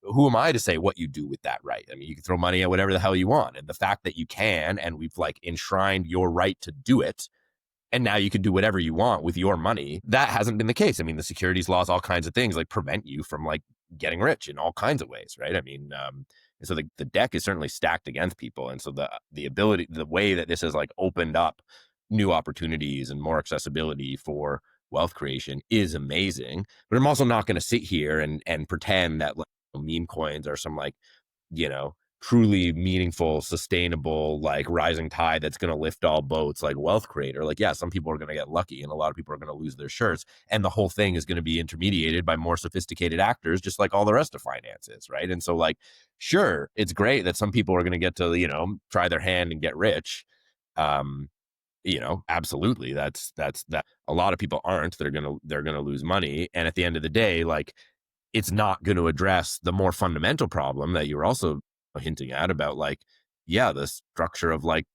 who am I to say what you do with that right? I mean, you can throw money at whatever the hell you want. And the fact that you can, and we've like enshrined your right to do it, and now you can do whatever you want with your money, that hasn't been the case. I mean, the securities laws, all kinds of things like prevent you from like getting rich in all kinds of ways, right? I mean, so the deck is certainly stacked against people. And so the way that this has like opened up new opportunities and more accessibility for wealth creation is amazing. But I'm also not going to sit here and pretend that like, meme coins are some like, truly meaningful, sustainable, like rising tide that's going to lift all boats, like wealth creator. Like, yeah, some people are going to get lucky and a lot of people are going to lose their shirts. And the whole thing is going to be intermediated by more sophisticated actors, just like all the rest of finance is, right? And so like, sure, it's great that some people are going to get to, try their hand and get rich. Absolutely. That's that. A lot of people aren't. They're going to lose money. And at the end of the day, like, it's not going to address the more fundamental problem that you're also hinting at about like, the structure of like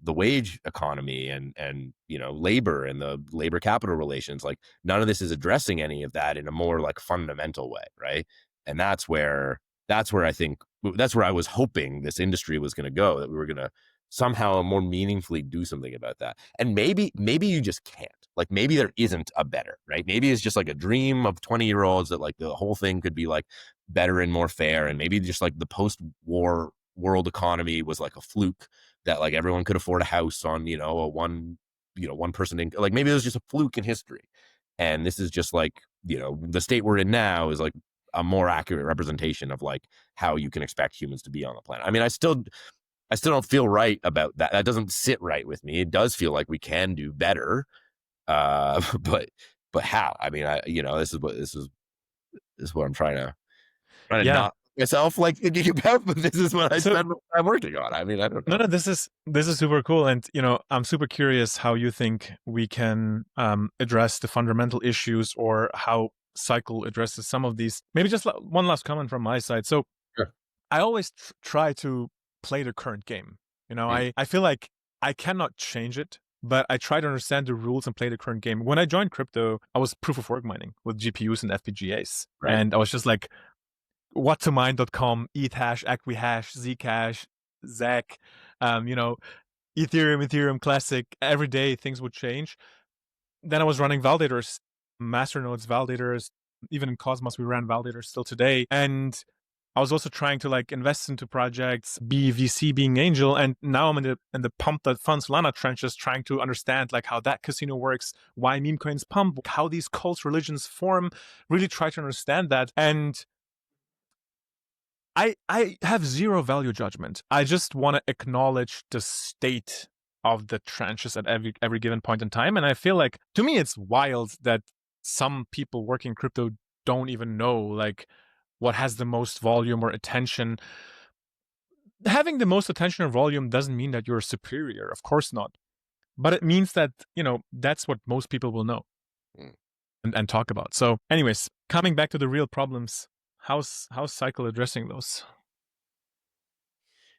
the wage economy and labor and the labor capital relations. Like, none of this is addressing any of that in a more like fundamental way, right? And that's where I think that's where I was hoping this industry was going to go, that we were going to somehow more meaningfully do something about that. And maybe you just can't. Like, maybe there isn't a better, right? Maybe it's just like a dream of 20-year-olds that like the whole thing could be like better and more fair. And maybe just like the post-war world economy was like a fluke, that like everyone could afford a house on, a one person in, like maybe it was just a fluke in history, and this is just like the state we're in now is like a more accurate representation of like how you can expect humans to be on the planet. I mean, I still don't feel right about that. That doesn't sit right with me. It does feel like we can do better, but how? I mean, this is what I'm trying to not myself like thinking about, but this is what I spend my time working on. I mean, I don't know. No, this is super cool, and I'm super curious how you think we can address the fundamental issues, or how Cycle addresses some of these. Maybe just one last comment from my side. So, sure. I always try to play the current game. I feel like I cannot change it, but I try to understand the rules and play the current game. When I joined crypto, I was proof of work mining with GPUs and FPGAs, and I was just like, whattomine.com, ETH#, Equihash, Zcash, Zach, Ethereum Classic. Every day things would change. Then I was running validators, masternodes validators. Even in Cosmos, we ran validators still today. And I was also trying to like invest into projects, be VC, being angel. And now I'm in the pump that funds Solana trenches, trying to understand like how that casino works, why meme coins pump, how these cults, religions form, really try to understand that. And I have zero value judgment. I just want to acknowledge the state of the trenches at every given point in time. And I feel like, to me, it's wild that some people working in crypto don't even know like what has the most volume or attention. Having the most attention or volume doesn't mean that you're superior. Of course not. But it means that, that's what most people will know and talk about. So anyways, coming back to the real problems, how's Cycle addressing those?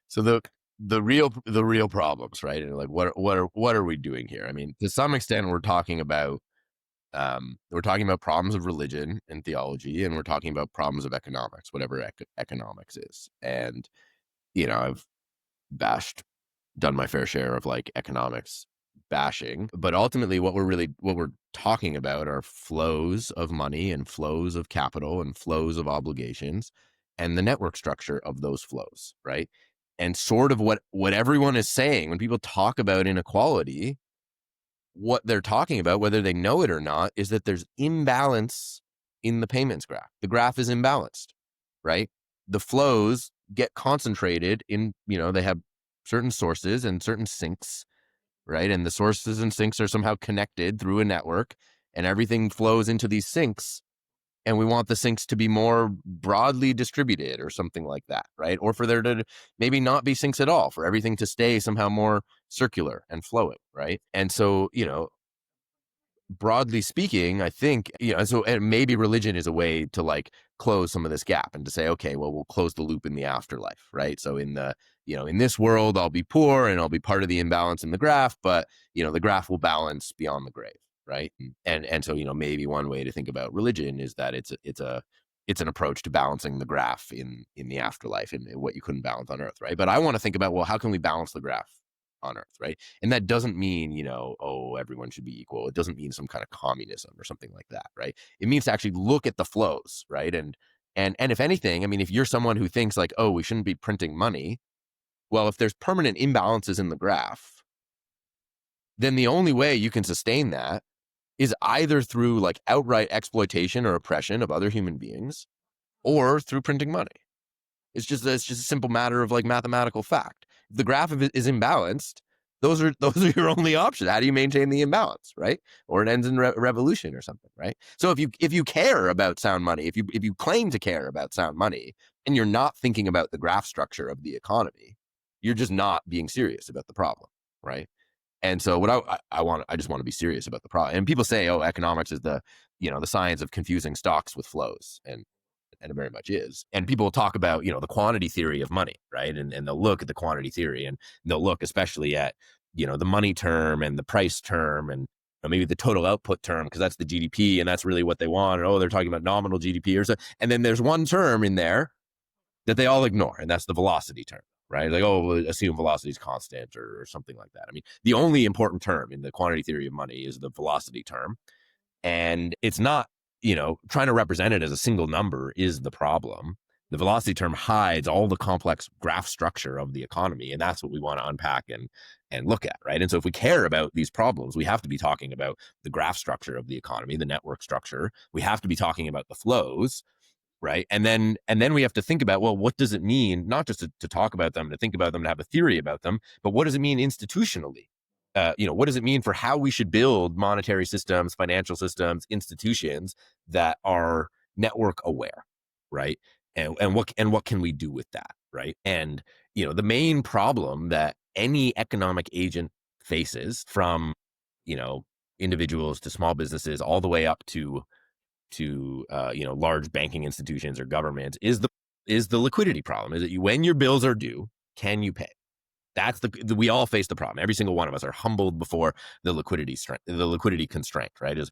So the real problems, right? And like what are we doing here? I mean, to some extent, we're talking about problems of religion and theology, and we're talking about problems of economics, whatever economics is. And I've done my fair share of like economics bashing, but ultimately what we're talking about are flows of money and flows of capital and flows of obligations and the network structure of those flows, right? And sort of what everyone is saying when people talk about inequality, what they're talking about, whether they know it or not, is that there's imbalance in the payments graph. The graph is imbalanced, right? The flows get concentrated in, they have certain sources and certain sinks, right? And the sources and sinks are somehow connected through a network, and everything flows into these sinks. And we want the sinks to be more broadly distributed or something like that, right? Or for there to maybe not be sinks at all, for everything to stay somehow more circular and flowing, right? And so, broadly speaking, I think, and maybe religion is a way to like close some of this gap and to say, okay, well, we'll close the loop in the afterlife, right? So in the, in this world, I'll be poor and I'll be part of the imbalance in the graph, but, the graph will balance beyond the grave. Right. And so, maybe one way to think about religion is that it's an approach to balancing the graph in the afterlife and what you couldn't balance on Earth. Right. But I want to think about, well, how can we balance the graph on Earth? Right. And that doesn't mean, everyone should be equal. It doesn't mean some kind of communism or something like that. Right. It means to actually look at the flows. Right. And if anything, I mean, if you're someone who thinks like, oh, we shouldn't be printing money. Well, if there's permanent imbalances in the graph, then the only way you can sustain that is either through like outright exploitation or oppression of other human beings, or through printing money. It's just a simple matter of like mathematical fact. If the graph is imbalanced, those are your only options. How do you maintain the imbalance, right? Or it ends in revolution or something, right? So if you care about sound money, if you claim to care about sound money, and you're not thinking about the graph structure of the economy, you're just not being serious about the problem, right? And so what I just want to be serious about the problem. And people say, oh, economics is the science of confusing stocks with flows. And it very much is. And people will talk about, the quantity theory of money, right? And they'll look at the quantity theory, and they'll look especially at, the money term and the price term and maybe the total output term, because that's the GDP and that's really what they want. And, oh, they're talking about nominal GDP or so. And then there's one term in there that they all ignore, and that's the velocity term. Right? Like, oh, assume velocity is constant or something like that. I mean, the only important term in the quantity theory of money is the velocity term. And it's not, trying to represent it as a single number is the problem. The velocity term hides all the complex graph structure of the economy. And that's what we want to unpack look at, right? And so if we care about these problems, we have to be talking about the graph structure of the economy, the network structure. We have to be talking about the flows, right? And then we have to think about, well, what does it mean, not just to talk about them, to think about them, to have a theory about them, but what does it mean institutionally? What does it mean for how we should build monetary systems, financial systems, institutions that are network aware, right? And what can we do with that, right? And the main problem that any economic agent faces, from individuals to small businesses, all the way up to large banking institutions or governments, is the liquidity problem. Is that when your bills are due, can you pay? That's we all face the problem. Every single one of us are humbled before the liquidity constraint, right? Is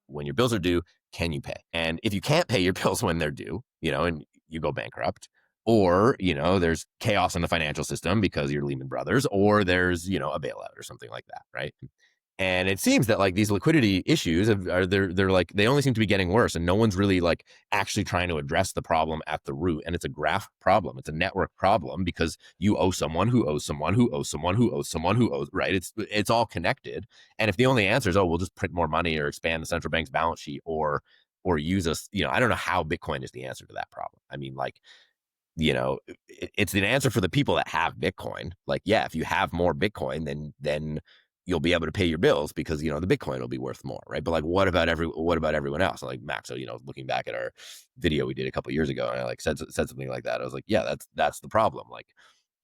when your bills are due, can you pay? And if you can't pay your bills when they're due, and you go bankrupt, or there's chaos in the financial system because you're Lehman Brothers, or there's a bailout or something like that, right? And it seems that like these liquidity issues they're like, they only seem to be getting worse, and no one's really like actually trying to address the problem at the root. And it's a graph problem. It's a network problem, because you owe someone who owes someone who owes someone who owes someone who owes, right? It's all connected. And if the only answer is, oh, we'll just print more money or expand the central bank's balance sheet or use us, I don't know how Bitcoin is the answer to that problem. I mean, like, it's an answer for the people that have Bitcoin. Like, yeah, if you have more Bitcoin, then you'll be able to pay your bills, because the Bitcoin will be worth more, right? But like, what about everyone else? Like Max, so looking back at our video we did a couple of years ago, and I like said something like that. I was like, yeah, that's the problem. Like,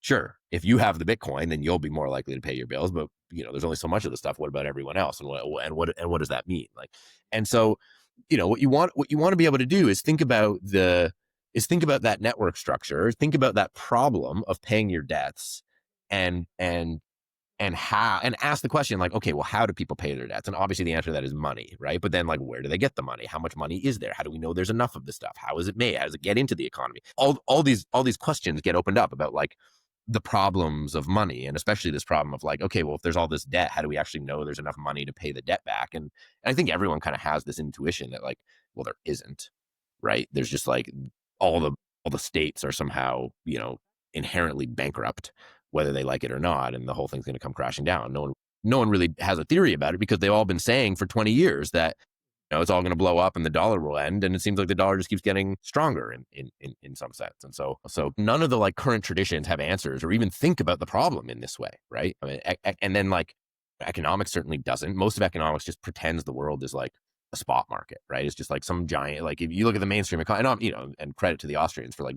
sure, if you have the Bitcoin, then you'll be more likely to pay your bills, but there's only so much of the stuff. What about everyone else? And what does that mean? Like, and so what you want to be able to do is think about that network structure, think about that problem of paying your debts, and ask the question, like, okay, well, how do people pay their debts? And obviously the answer to that is money, right? But then, like, where do they get the money? How much money is there? How do we know there's enough of this stuff? How is it made? How does it get into the economy? All these questions get opened up about like the problems of money, and especially this problem of like, okay, well, if there's all this debt, how do we actually know there's enough money to pay the debt back? And I think everyone kind of has this intuition that like, well, there isn't, right? There's just like all the states are somehow, inherently bankrupt, whether they like it or not, and the whole thing's going to come crashing down. No one really has a theory about it, because they've all been saying for 20 years that it's all going to blow up and the dollar will end, and it seems like the dollar just keeps getting stronger in some sense. And so none of the like current traditions have answers or even think about the problem in this way, right? I mean, and then like economics certainly doesn't. Most of economics just pretends the world is like a spot market, right? It's just like some giant, like if you look at the mainstream economy, and credit to the Austrians for like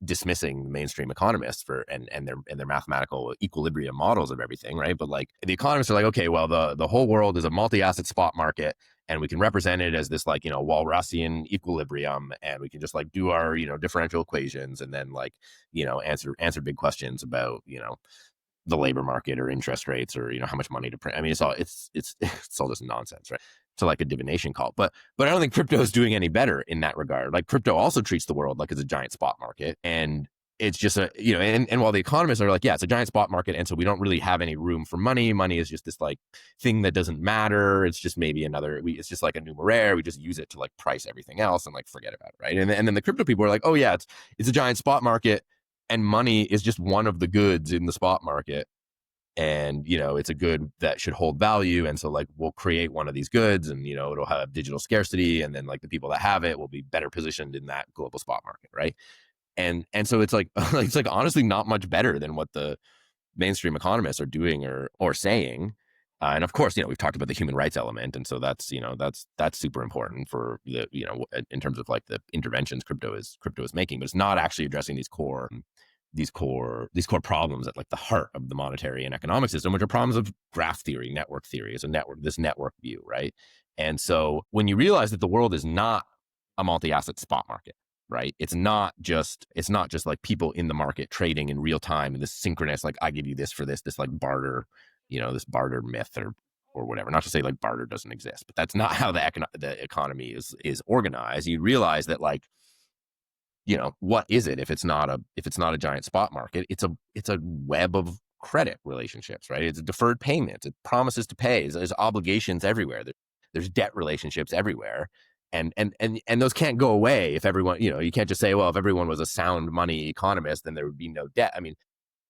dismissing mainstream economists and their mathematical equilibrium models of everything, right? But like the economists are like, okay, well, the whole world is a multi-asset spot market, and we can represent it as this like Walrasian equilibrium, and we can just like do our differential equations, and then like answer big questions about the labor market or interest rates, or how much money to print. I mean, it's all just nonsense, right? To like a divination cult. But I don't think crypto is doing any better in that regard. Like, crypto also treats the world like it's a giant spot market, and it's just and while the economists are like, yeah, it's a giant spot market, and so we don't really have any room for money. Money is just this like thing that doesn't matter. It's just maybe it's just like a numeraire. We just use it to like price everything else and like forget about it, right? And then the crypto people are like, oh yeah, it's a giant spot market, and money is just one of the goods in the spot market. And, it's a good that should hold value. And so like, we'll create one of these goods, and, it'll have digital scarcity. And then like the people that have it will be better positioned in that global spot market. Right. And so it's like, it's like honestly not much better than what the mainstream economists are doing or saying. And of course, we've talked about the human rights element. And so that's super important for the, in terms of like the interventions crypto is making, but it's not actually addressing these core problems at like the heart of the monetary and economic system, which are problems of graph theory, network theory, is this network view, right? And so when you realize that the world is not a multi-asset spot market, right? It's not just like people in the market trading in real time and this synchronous, like I give you this for this like barter, this barter myth or whatever. Not to say like barter doesn't exist, but that's not how the economy is organized. You realize that like, what is it if it's not a giant spot market? It's a web of credit relationships, right? It's a deferred payment. It promises to pay. There's obligations everywhere. There's debt relationships everywhere. And those can't go away if everyone, you can't just say, well, if everyone was a sound money economist, then there would be no debt. I mean,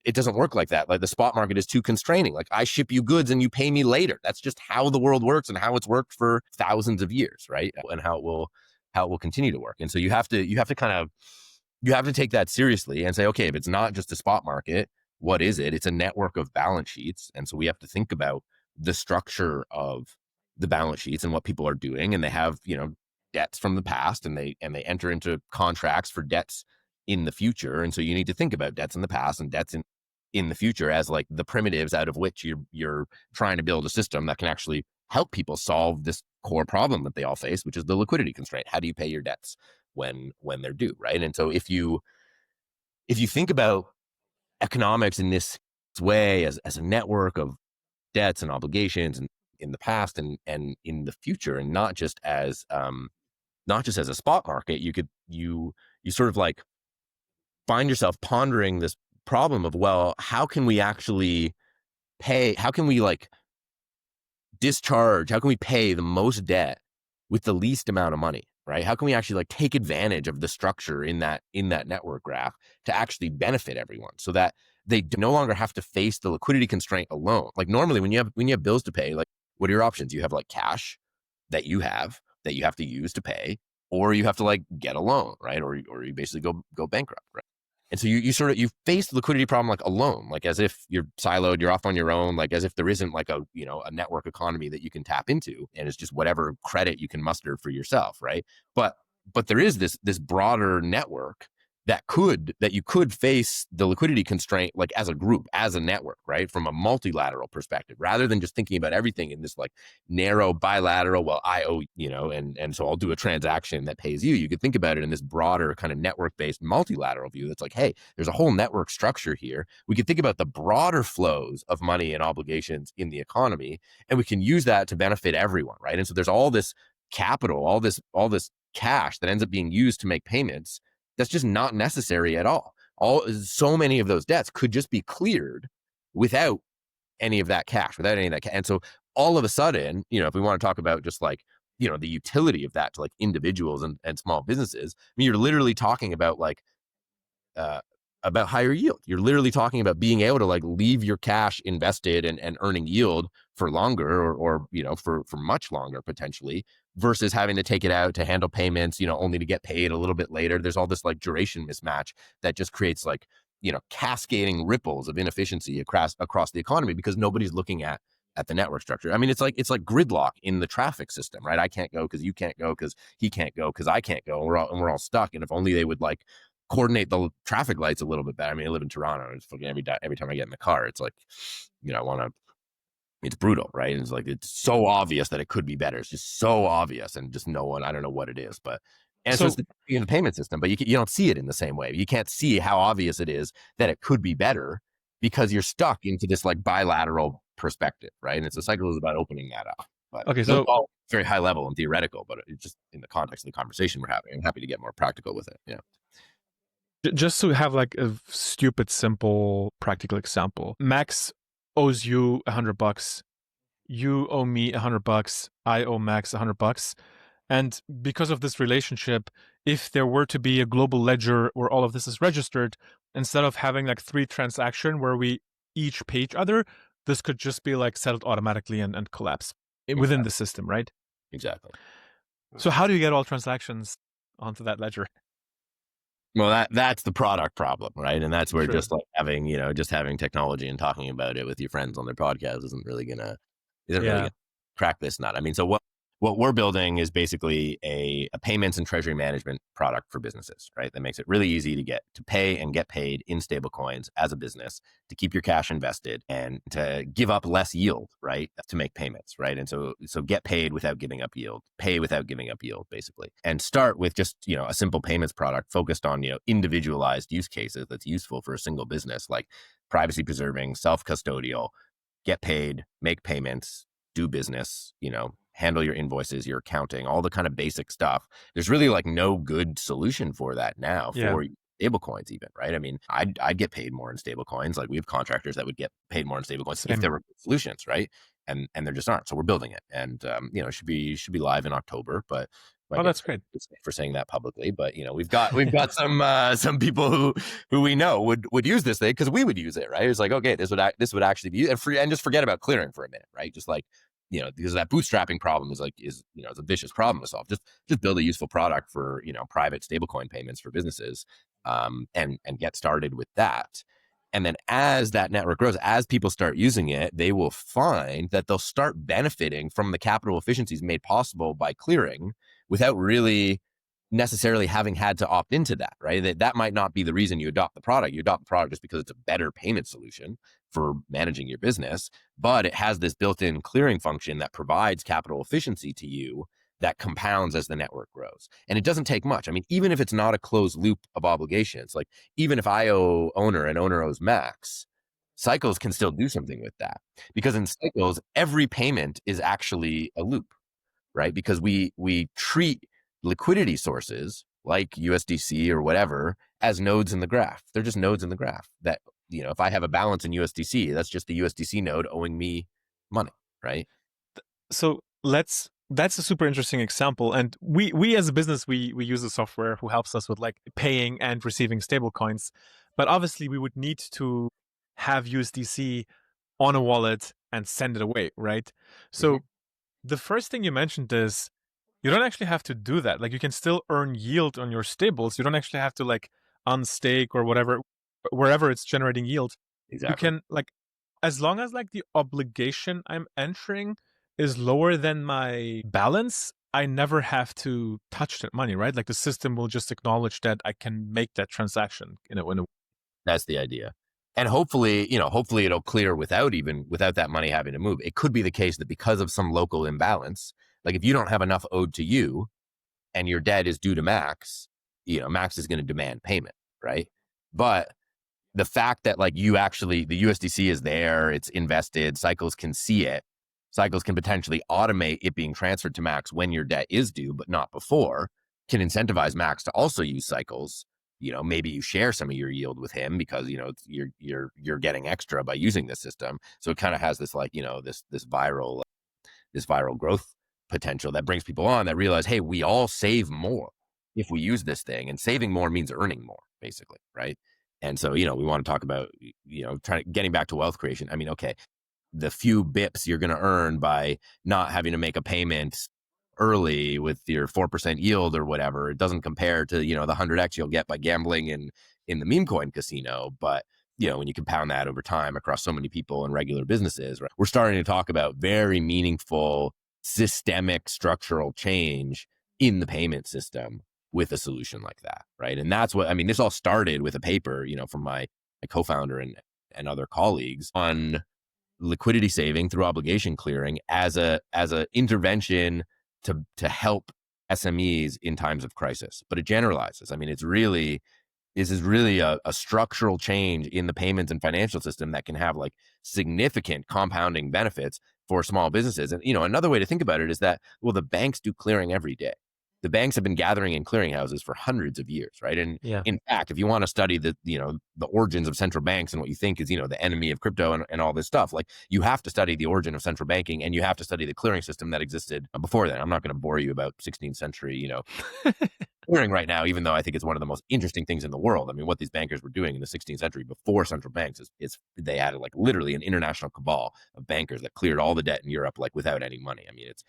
it doesn't work like that. Like the spot market is too constraining. Like I ship you goods and you pay me later. That's just how the world works and how it's worked for thousands of years, right? And how it will continue to work. And so you have to take that seriously and say, okay, if it's not just a spot market, what is it? It's a network of balance sheets. And so we have to think about the structure of the balance sheets and what people are doing. And they have, debts from the past, and they enter into contracts for debts in the future. And so you need to think about debts in the past and debts in the future as like the primitives out of which you're trying to build a system that can actually help people solve this core problem that they all face, which is the liquidity constraint. How do you pay your debts when they're due, right? And so if you think about economics in this way as a network of debts and obligations and in the past and in the future, and not just as a spot market, you sort of like find yourself pondering this problem of, well, how can we actually pay? How can we like discharge? How can we pay the most debt with the least amount of money, right? How can we actually like take advantage of the structure in that network graph to actually benefit everyone, so that they no longer have to face the liquidity constraint alone? Like normally when you have bills to pay, like what are your options? You have like cash that you have to use to pay, or you have to like get a loan, right? Or you basically go bankrupt, right? And so you face the liquidity problem like alone, like as if you're siloed, you're off on your own, like as if there isn't like a network economy that you can tap into, and it's just whatever credit you can muster for yourself, right? But there is this broader network that you could face the liquidity constraint like as a group, as a network, right? From a multilateral perspective, rather than just thinking about everything in this like narrow bilateral, well, I owe, and so I'll do a transaction that pays you. You could think about it in this broader kind of network-based multilateral view that's like, hey, there's a whole network structure here. We could think about the broader flows of money and obligations in the economy, and we can use that to benefit everyone, right? And so there's all this capital, all this cash that ends up being used to make payments that's just not necessary at all. So many of those debts could just be cleared without any of that cash, And so all of a sudden, if we want to talk about just like, the utility of that to like individuals and small businesses, I mean, you're literally talking about like, about higher yield. You're literally talking about being able to like leave your cash invested and earning yield for longer or for much longer potentially, versus having to take it out to handle payments, only to get paid a little bit later. There's all this like duration mismatch that just creates like, cascading ripples of inefficiency across the economy because nobody's looking at the network structure. I mean, it's like gridlock in the traffic system, right? I can't go because you can't go because he can't go because I can't go. And we're all stuck. And if only they would like coordinate the traffic lights a little bit better. I mean, I live in Toronto. It's fucking every time I get in the car, it's like, it's brutal, right? And it's like, it's so obvious that it could be better. It's just so obvious, and just no one, I don't know what it is, but and so it's in the payment system, but you don't see it in the same way. You can't see how obvious it is that it could be better because you're stuck into this like bilateral perspective, right? And it's a cycle is about opening that up. But okay, so all very high level and theoretical, but it's just in the context of the conversation we're having. I'm happy to get more practical with it. Yeah. Just to have like a stupid, simple, practical example, Max owes you $100. You owe me $100. I owe Max $100. And because of this relationship, if there were to be a global ledger where all of this is registered, instead of having like 3 transactions where we each pay each other, this could just be like settled automatically and collapse within the system, right? Exactly. So how do you get all transactions onto that ledger? Well, that's the product problem, right? And that's where just like having, having technology and talking about it with your friends on their podcast isn't really gonna crack this nut. I mean, so what we're building is basically a payments and treasury management product for businesses, right? That makes it really easy to pay and get paid in stable coins as a business, to keep your cash invested and to give up less yield, right? To make payments, right? And so get paid without giving up yield, pay without giving up yield, basically. And start with just, a simple payments product focused on, individualized use cases that's useful for a single business, like privacy preserving, self-custodial, get paid, make payments, do business, handle your invoices, your accounting, all the kind of basic stuff. There's really like no good solution for that now for stable coins even, right? I mean, I'd get paid more in stable coins. Like we have contractors that would get paid more in stable coins if there were solutions, right? And there just aren't. So we're building it, and it should be live in October, but Oh, that's great for saying that publicly, but we've got some people who we know would use this thing because we would use it, right? It's like, okay, this would actually be and just forget about clearing for a minute, right? Just like because that bootstrapping problem is it's a vicious problem to solve. Just build a useful product for private stablecoin payments for businesses, and get started with that. And then as that network grows, as people start using it, they will find that they'll start benefiting from the capital efficiencies made possible by clearing without really necessarily having had to opt into that, right? That might not be the reason you adopt the product. You adopt the product just because it's a better payment solution for managing your business, but it has this built-in clearing function that provides capital efficiency to you that compounds as the network grows. And it doesn't take much. I mean, even if it's not a closed loop of obligations, like even if I owe owner and owner owes Max, Cycles can still do something with that. Because in Cycles, every payment is actually a loop, right? Because we treat liquidity sources like USDC or whatever as nodes in the graph. They're just nodes in the graph that, if I have a balance in USDC, that's just the USDC node owing me money, right? So that's a super interesting example. And we as a business, we use a software who helps us with like paying and receiving stable coins. But obviously we would need to have USDC on a wallet and send it away, right? So the first thing you mentioned is you don't actually have to do that. Like you can still earn yield on your stables. You don't actually have to like unstake or whatever, wherever it's generating yield. Exactly. You can like, as long as like the obligation I'm entering is lower than my balance, I never have to touch that money, right? Like the system will just acknowledge that I can make that transaction in a That's the idea. And hopefully it'll clear without that money having to move. It could be the case that because of some local imbalance, like if you don't have enough owed to you and your debt is due to Max, Max is going to demand payment, right? But the fact that like the USDC is there, it's invested, Cycles can see it, Cycles can potentially automate it being transferred to Max when your debt is due, but not before, can incentivize Max to also use Cycles. Maybe you share some of your yield with him because you're getting extra by using this system. So it kind of has this like this viral growth potential that brings people on that realize, hey, we all save more if we use this thing, and saving more means earning more, basically, right? And so we want to talk about getting back to wealth creation. I mean, okay, the few bips you're going to earn by not having to make a payment early with your 4% yield or whatever, it doesn't compare to the 100x you'll get by gambling in the meme coin casino. But when you compound that over time across so many people and regular businesses, right, we're starting to talk about very meaningful systemic structural change in the payment system with a solution like that, right? And that's what, I mean, this all started with a paper, from my co-founder and other colleagues on liquidity saving through obligation clearing as a intervention to help SMEs in times of crisis. But it generalizes. I mean, this is really a structural change in the payments and financial system that can have like significant compounding benefits for small businesses. And, another way to think about it is that, well, the banks do clearing every day. The banks have been gathering in clearinghouses for hundreds of years, right? And in fact, if you want to study the origins of central banks and what you think is, the enemy of crypto and all this stuff, like you have to study the origin of central banking and you have to study the clearing system that existed before that. I'm not going to bore you about 16th century, clearing right now, even though I think it's one of the most interesting things in the world. I mean, what these bankers were doing in the 16th century before central banks is they had like literally an international cabal of bankers that cleared all the debt in Europe, like without any money. I mean, it's,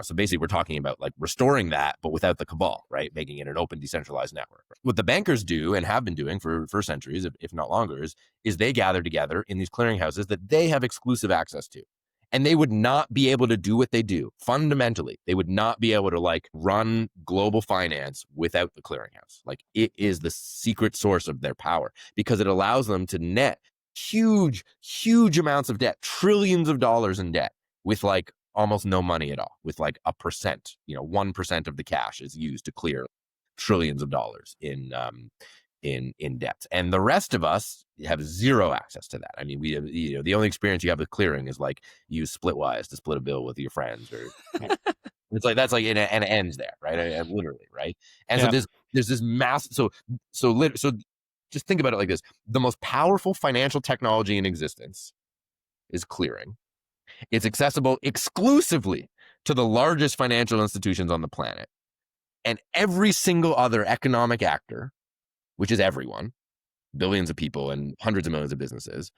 so basically we're talking about like restoring that, but without the cabal, right? Making it an open, decentralized network. What the bankers do and have been doing for centuries, if not longer, is they gather together in these clearinghouses that they have exclusive access to. And they would not be able to do what they do. Fundamentally, they would not be able to like run global finance without the clearinghouse. Like it is the secret source of their power because it allows them to net huge, huge amounts of debt, trillions of dollars in debt with like almost no money at all, with like 1% of the cash is used to clear trillions of dollars in debt. And the rest of us have zero access to that. I mean, we have, the only experience you have with clearing is like use Splitwise to split a bill with your friends, or it's like, that's like, and it ends there, right? Literally, right? And so there's this massive, so just think about it like this. The most powerful financial technology in existence is clearing. It's accessible exclusively to the largest financial institutions on the planet. And every single other economic actor, which is everyone, billions of people and hundreds of millions of businesses,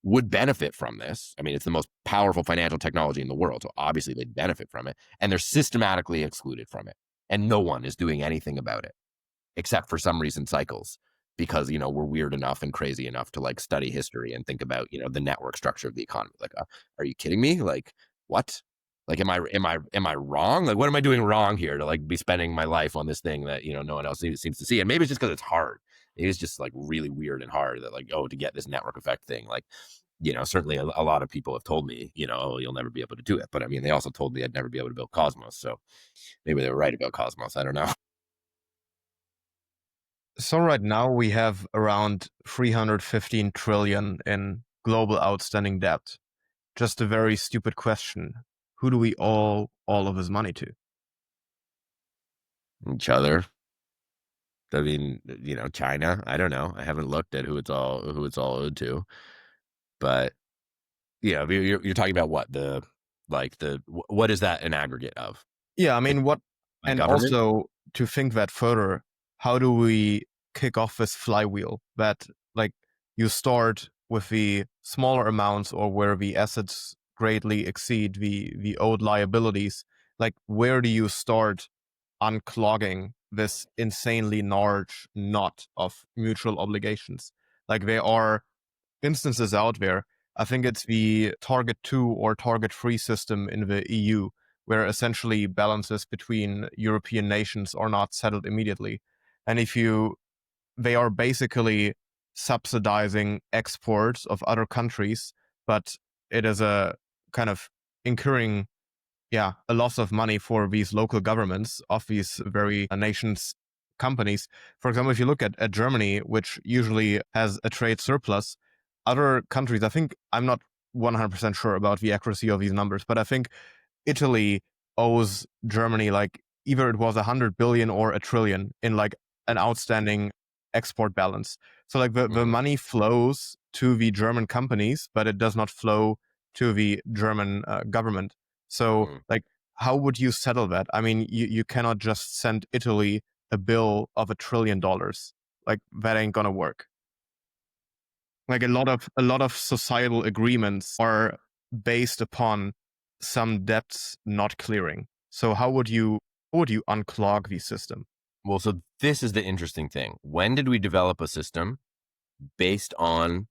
would benefit from this. I mean, it's the most powerful financial technology in the world, so obviously they'd benefit from it. And they're systematically excluded from it. And no one is doing anything about it, except for some recent cycles, because, you know, we're weird enough and crazy enough to like study history and think about, you know, the network structure of the economy. Like, are you kidding me? Like, what? Like, am I wrong? Like, what am I doing wrong here to like be spending my life on this thing that, you know, no one else seems to see? And maybe it's just because it's hard. It is just like really weird and hard that like, oh, to get this network effect thing, like, you know, certainly a lot of people have told me, you know, oh, you'll never be able to do it. But I mean, they also told me I'd never be able to build Cosmos. So maybe they were right about Cosmos. I don't know. So right now we have around 315 trillion in global outstanding debt. Just a very stupid question. Who do we owe all of this money to? Each other. I mean, you know, China. I don't know. I haven't looked at who it's all owed to, but yeah, you're talking about what what is that an aggregate of? Yeah, I mean, what, and government? also to think that further, how do we kick off this flywheel that like you start with the smaller amounts or where the assets greatly exceed the owed liabilities? Like, where do you start unclogging this insanely large knot of mutual obligations? Like, there are instances out there. I think it's the Target 2 or Target 3 system in the EU, where essentially balances between European nations are not settled immediately. And they are basically subsidizing exports of other countries, but it is a kind of incurring, a loss of money for these local governments of these very nations' companies. For example, if you look at Germany, which usually has a trade surplus, other countries, I think, I'm not 100% sure about the accuracy of these numbers, but I think Italy owes Germany like either it was 100 billion or a trillion in like an outstanding export balance. So like the money flows to the German companies, but it does not flow to the German government. So like, how would you settle that? I mean, you cannot just send Italy a bill of $1 trillion. Like, that ain't gonna work. Like, a lot of societal agreements are based upon some debts not clearing. So how would you unclog the system? Well, so this is the interesting thing. When did we develop a system based on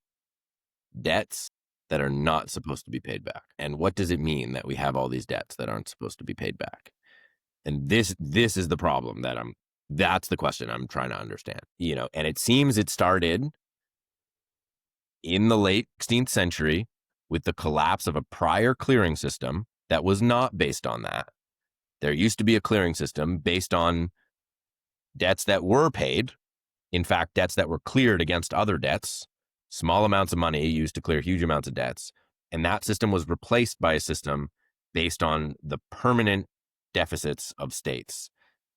debts that are not supposed to be paid back? And what does it mean that we have all these debts that aren't supposed to be paid back? And this is the problem that's the question I'm trying to understand, you know, and it seems it started in the late 16th century with the collapse of a prior clearing system that was not based on that. There used to be a clearing system based on debts that were paid. In fact, debts that were cleared against other debts, small amounts of money used to clear huge amounts of debts. And that system was replaced by a system based on the permanent deficits of states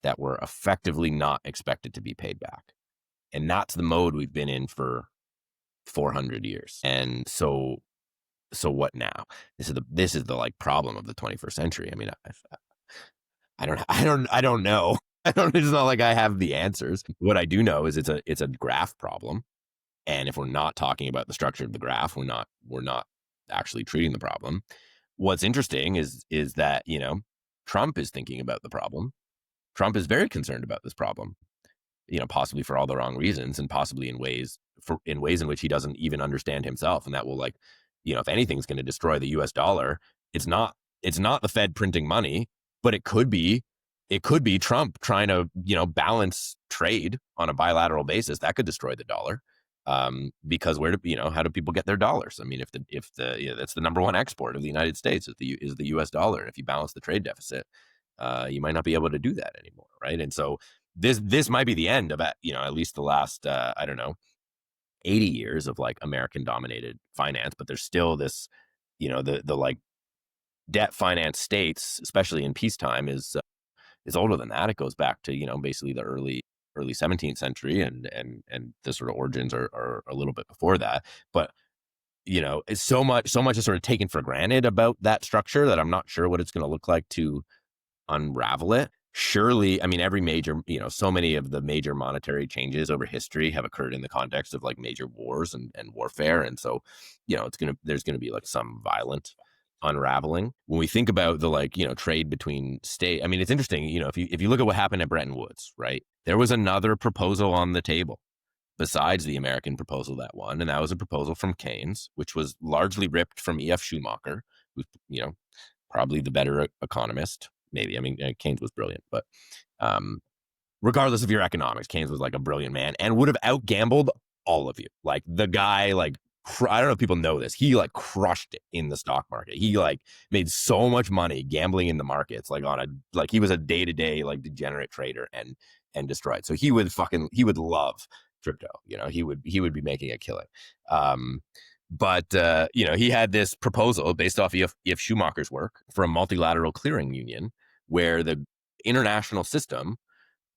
that were effectively not expected to be paid back. And that's the mode we've been in for 400 years. And so what now? This is the like problem of the 21st century. I mean, I don't know. It's not like I have the answers. What I do know is it's a graph problem. And if we're not talking about the structure of the graph, we're not actually treating the problem. What's interesting is that, you know, Trump is thinking about the problem. Trump is very concerned about this problem, you know, possibly for all the wrong reasons and possibly in ways in which he doesn't even understand himself. And that will, like, you know, if anything's going to destroy the US dollar, it's not the Fed printing money, but it could be Trump trying to, you know, balance trade on a bilateral basis. That could destroy the dollar. Because how do people get their dollars? I mean, if that's the number one export of the United States is the US dollar. And if you balance the trade deficit, you might not be able to do that anymore. Right. And so this might be the end of, you know, at least the last, 80 years of like American dominated finance, but there's still this, you know, the like debt finance states, especially in peacetime, is older than that. It goes back to, you know, basically the early 17th century, and the sort of origins are a little bit before that. But, you know, it's so much is sort of taken for granted about that structure that I'm not sure what it's going to look like to unravel it. surely, I mean, every major, so many of the major monetary changes over history have occurred in the context of like major wars and warfare. And so, there's going to be like some violent unraveling. When we think about the like, trade between state, I mean, it's interesting, if you look at what happened at Bretton Woods, right? There was another proposal on the table besides the American proposal that won. And that was a proposal from Keynes, which was largely ripped from E.F. Schumacher, who's, probably the better economist. Maybe. I mean, Keynes was brilliant, but regardless of your economics, Keynes was like a brilliant man and would have outgambled all of you. Like the guy, like, I don't know if people know this. He like crushed it in the stock market. He like made so much money gambling in the markets, like he was a day-to-day like degenerate trader and destroyed. So he would love crypto. He would be making a killing. But he had this proposal based off E.F. Schumacher's work for a multilateral clearing union where the international system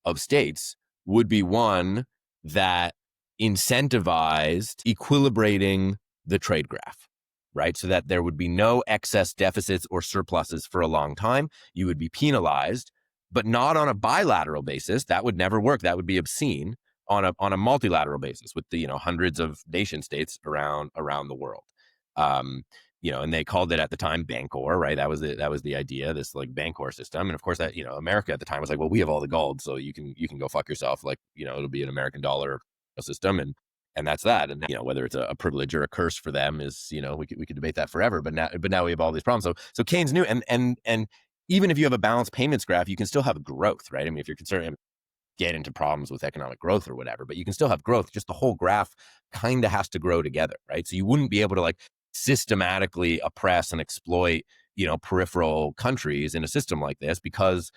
of states would be one that incentivized equilibrating the trade graph, right? So that there would be no excess deficits or surpluses for a long time. You would be penalized, but not on a bilateral basis. That would never work. That would be obscene. On a multilateral basis with the hundreds of nation states around the world. And they called it at the time Bancor, right? That was the idea, this like Bancor system. And of course that, America at the time was like, well, we have all the gold, so you can go fuck yourself. Like, it'll be an American dollar system. And that's that. And, whether it's a privilege or a curse for them is, we could debate that forever. But now we have all these problems. So Keynes knew, and even if you have a balanced payments graph, you can still have growth, right? I mean, if you're concerned, get into problems with economic growth or whatever, but you can still have growth. Just the whole graph kind of has to grow together, right? So you wouldn't be able to like systematically oppress and exploit, peripheral countries in a system like this because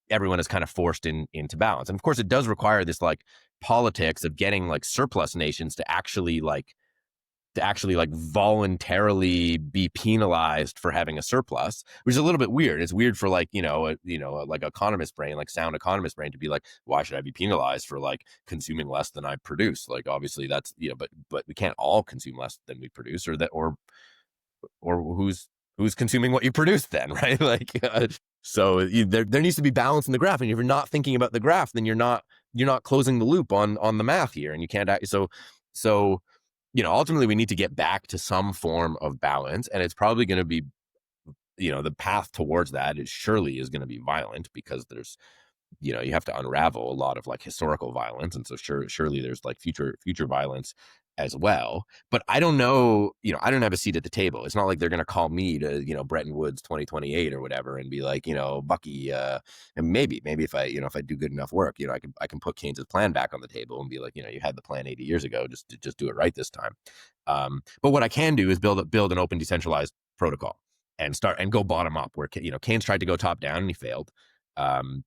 everyone is kind of forced into balance. And of course, it does require this like politics of getting like surplus nations to actually voluntarily be penalized for having a surplus, which is a little bit weird. It's weird for like, like economist brain, like sound economist brain to be like, why should I be penalized for like consuming less than I produce? Like, obviously that's, but we can't all consume less than we produce or who's consuming what you produce then, right? Like, so there needs to be balance in the graph. And if you're not thinking about the graph, then you're not closing the loop on the math here, and you can't act. So ultimately we need to get back to some form of balance, and it's probably going to be, the path towards that surely is going to be violent because there's, you have to unravel a lot of like historical violence. And so surely there's like future violence as well. But I don't know, I don't have a seat at the table. It's not like they're going to call me to, Bretton Woods 2028 or whatever and be like, Bucky, and maybe if I, if I do good enough work, I can put Keynes's plan back on the table and be like, you had the plan 80 years ago, just do it right this time. But what I can do is build an open decentralized protocol and go bottom up where, Keynes tried to go top down and he failed. And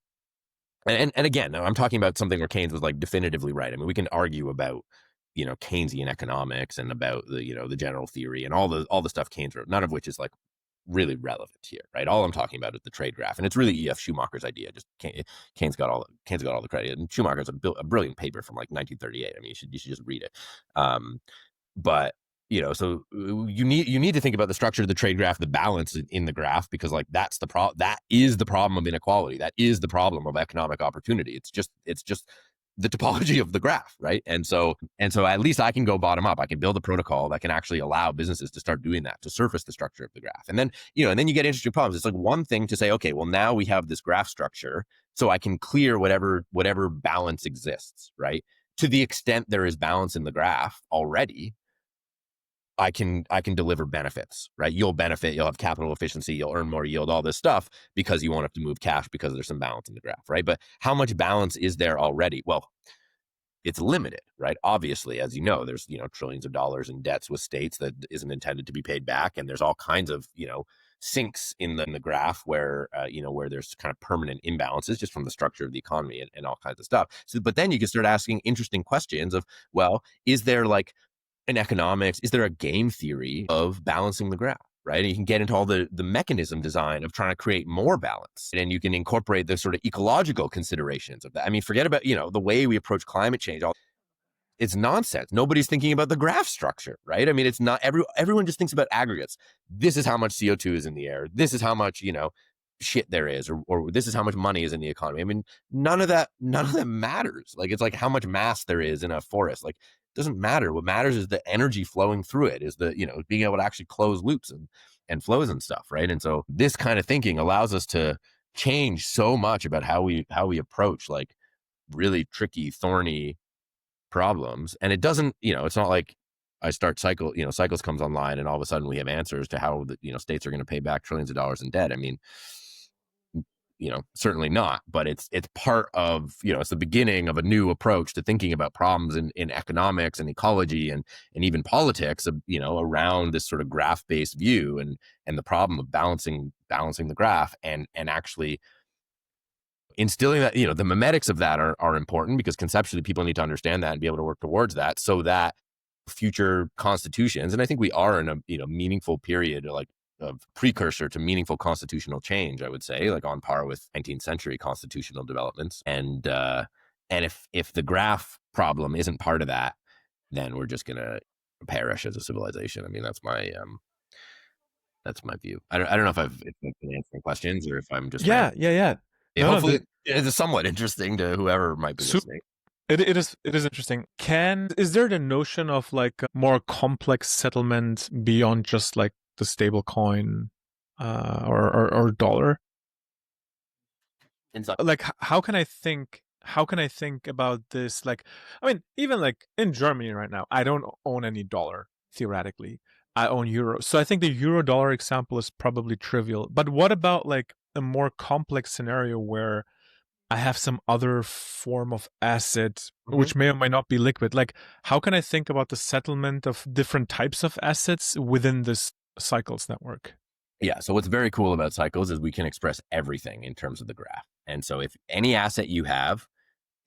again, I'm talking about something where Keynes was like definitively right. I mean, we can argue about, Keynesian economics and about the, the general theory and all the stuff Keynes wrote, none of which is like really relevant here, right? All I'm talking about is the trade graph, and it's really E.F. Schumacher's idea. Just Keynes got all the credit, and Schumacher's a brilliant paper from like 1938. I mean, you should just read it. But so you need to think about the structure of the trade graph, the balance in the graph, because like that is the problem of inequality. That is the problem of economic opportunity. It's just the topology of the graph, right? And so at least I can go bottom up. I can build a protocol that can actually allow businesses to start doing that, to surface the structure of the graph. And then, and then you get interesting problems. It's like one thing to say, okay, well now we have this graph structure, so I can clear whatever balance exists, right? To the extent there is balance in the graph already, I can deliver benefits, right? You'll benefit, you'll have capital efficiency, you'll earn more yield, all this stuff, because you won't have to move cash because there's some balance in the graph, right? But how much balance is there already? Well, it's limited, right? Obviously, as you know, there's, trillions of dollars in debts with states that isn't intended to be paid back. And there's all kinds of, sinks in the graph where, where there's kind of permanent imbalances just from the structure of the economy and all kinds of stuff. So, but then you can start asking interesting questions of, well, is there like, in economics, is there a game theory of balancing the graph, right? And you can get into all the mechanism design of trying to create more balance, and you can incorporate the sort of ecological considerations of that. I mean, forget about, the way we approach climate change. It's nonsense. Nobody's thinking about the graph structure, right? I mean, it's not everyone just thinks about aggregates. This is how much CO2 is in the air. This is how much, shit there is, or this is how much money is in the economy. I mean, none of that matters. Like, it's like how much mass there is in a forest. Like, it doesn't matter. What matters is the energy flowing through it, is the, being able to actually close loops and flows and stuff, right? And so this kind of thinking allows us to change so much about how we approach like really tricky, thorny problems. And it doesn't, it's not like I start Cycles comes online and all of a sudden we have answers to how the, states are going to pay back trillions of dollars in debt. I mean, certainly not, but it's part of, it's the beginning of a new approach to thinking about problems in economics and ecology and even politics, around this sort of graph-based view and the problem of balancing the graph and actually instilling that, the memetics of that are important, because conceptually people need to understand that and be able to work towards that, so that future constitutions, and I think we are in a meaningful period of precursor to meaningful constitutional change, I would say, like on par with 19th century constitutional developments. And if the graph problem isn't part of that, then we're just gonna perish as a civilization. I mean, that's my view. I don't know if I've been answering questions or if I'm just yeah. Hopefully it's somewhat interesting to whoever might be listening. It is interesting. Is there the notion of like a more complex settlement beyond just like the stable coin or dollar? Like, how can I think about this? Like, I mean, even like in Germany right now, I don't own any dollar theoretically. I own euro. So I think the euro dollar example is probably trivial. But what about like a more complex scenario where I have some other form of asset, which may or may not be liquid? Like, how can I think about the settlement of different types of assets within this Cycles network? Yeah. So what's very cool about Cycles is we can express everything in terms of the graph. And so if any asset you have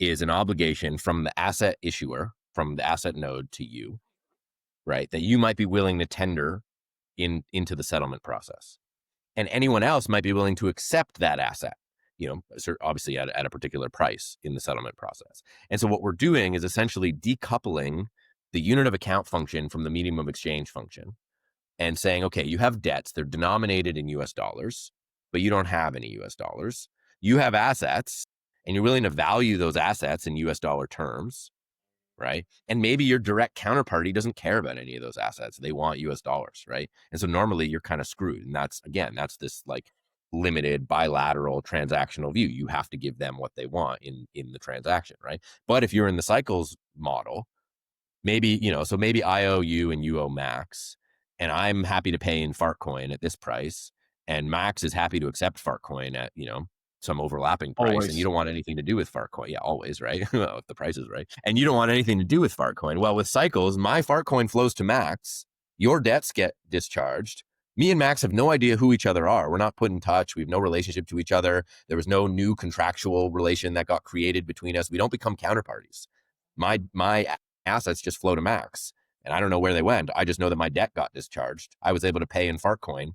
is an obligation from the asset issuer, from the asset node to you, right, that you might be willing to tender into the settlement process. And anyone else might be willing to accept that asset, obviously at a particular price in the settlement process. And so what we're doing is essentially decoupling the unit of account function from the medium of exchange function and saying, okay, you have debts, they're denominated in US dollars, but you don't have any US dollars. You have assets and you're willing to value those assets in US dollar terms, right? And maybe your direct counterparty doesn't care about any of those assets. They want US dollars, right? And so normally you're kind of screwed. And that's this like limited bilateral transactional view. You have to give them what they want in the transaction, right? But if you're in the Cycles model, maybe, maybe I owe you and you owe Max, and I'm happy to pay in Fartcoin at this price, and Max is happy to accept Fartcoin at, some overlapping price. Always. And you don't want anything to do with Fartcoin. Yeah, always, right? If the price is right. And you don't want anything to do with Fartcoin. Well, with Cycles, my Fartcoin flows to Max, your debts get discharged. Me and Max have no idea who each other are. We're not put in touch. We have no relationship to each other. There was no new contractual relation that got created between us. We don't become counterparties. My assets just flow to Max, and I don't know where they went. I just know that my debt got discharged. I was able to pay in Fartcoin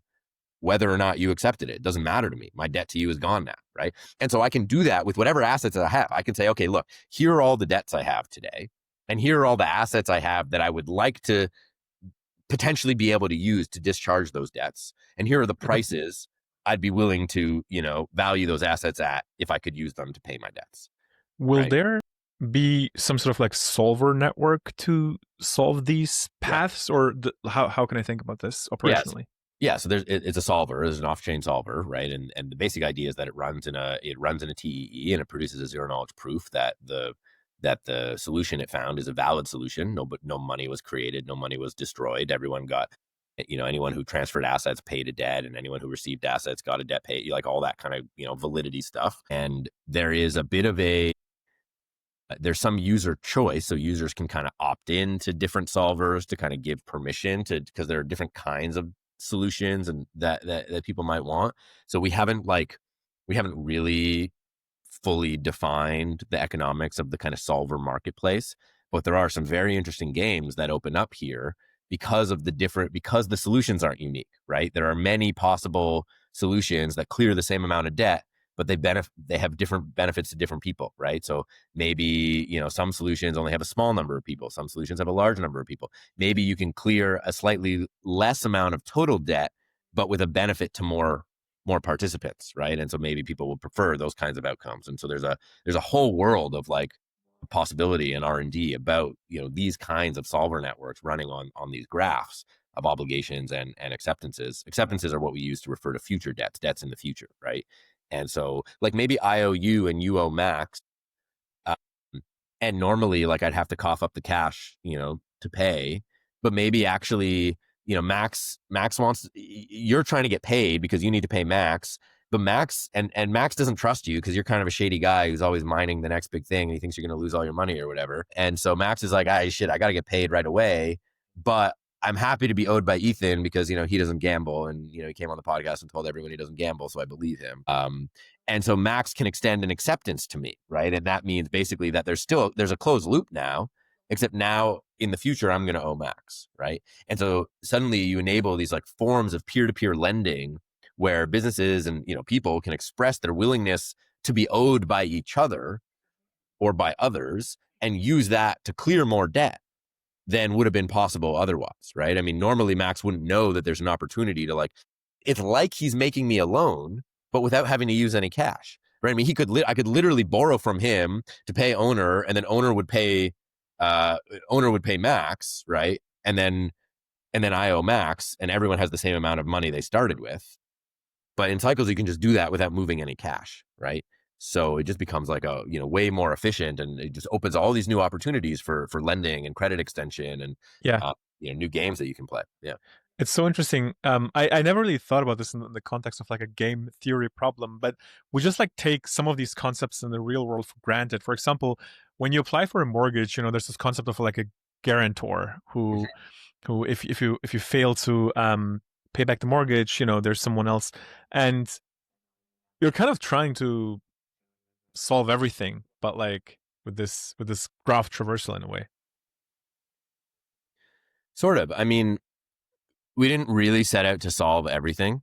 whether or not you accepted it. It doesn't matter to me. My debt to you is gone now, right? And so I can do that with whatever assets I have. I can say, okay, look, here are all the debts I have today, and here are all the assets I have that I would like to potentially be able to use to discharge those debts. And here are the prices I'd be willing to, value those assets at if I could use them to pay my debts. Will there be some sort of like solver network to solve these paths, or how can I think about this operationally? Yeah, so it's a solver, it's an off-chain solver, right? And the basic idea is that it runs in a TEE and it produces a zero knowledge proof that the solution it found is a valid solution. No money was created, no money was destroyed. Everyone got, anyone who transferred assets paid a debt, and anyone who received assets got a debt paid, like all that kind of validity stuff. And there is a bit of there's some user choice, so users can kind of opt in to different solvers to kind of give permission to, because there are different kinds of solutions and that people might want. So we haven't really fully defined the economics of the kind of solver marketplace, but there are some very interesting games that open up here because the solutions aren't unique, right? There are many possible solutions that clear the same amount of debt, but they have different benefits to different people, right? So maybe, some solutions only have a small number of people. Some solutions have a large number of people. Maybe you can clear a slightly less amount of total debt, but with a benefit to more more participants, right? And so maybe people will prefer those kinds of outcomes. And so there's a whole world of like possibility and R&D about, these kinds of solver networks running on these graphs of obligations and acceptances. Acceptances are what we use to refer to future debts in the future, right? And so like maybe I owe you and you owe Max, and normally like I'd have to cough up the cash, to pay, but maybe actually, Max wants, you're trying to get paid because you need to pay Max, but Max and Max doesn't trust you because you're kind of a shady guy who's always mining the next big thing and he thinks you're going to lose all your money or whatever. And so Max is like, shit, I got to get paid right away, but I'm happy to be owed by Ethan because, he doesn't gamble. And, he came on the podcast and told everyone he doesn't gamble. So I believe him. And so Max can extend an acceptance to me, right? And that means basically that there's a closed loop now, except now in the future, I'm going to owe Max, right? And so suddenly you enable these like forms of peer-to-peer lending where businesses and, people can express their willingness to be owed by each other or by others and use that to clear more debt than would have been possible otherwise, right? I mean, normally Max wouldn't know that there's an opportunity to it's like he's making me a loan, but without having to use any cash, right? I mean, I could literally borrow from him to pay owner, and then owner would pay Max, right? And then I owe Max, and everyone has the same amount of money they started with. But in cycles, you can just do that without moving any cash, right? So it just becomes like a, way more efficient, and it just opens all these new opportunities for lending and credit extension and new games that you can play. Yeah. It's so interesting. I never really thought about this in the context of like a game theory problem, but we just like take some of these concepts in the real world for granted. For example, when you apply for a mortgage, there's this concept of like a guarantor who if you fail to pay back the mortgage, there's someone else, and you're kind of trying to solve everything, but like with this graph traversal in a way. Sort of. I mean, we didn't really set out to solve everything.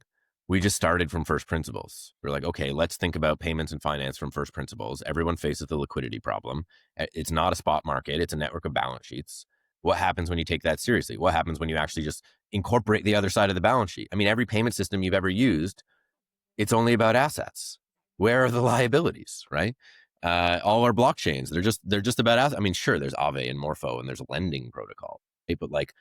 We just started from first principles. We're like, okay, let's think about payments and finance from first principles. Everyone faces the liquidity problem. It's not a spot market. It's a network of balance sheets. What happens when you take that seriously? What happens when you actually just incorporate the other side of the balance sheet? I mean, every payment system you've ever used, it's only about assets. Where are the liabilities, right? All our blockchains, they're just about assets. I mean, sure, there's Aave and Morpho and there's a lending protocol, right? But like,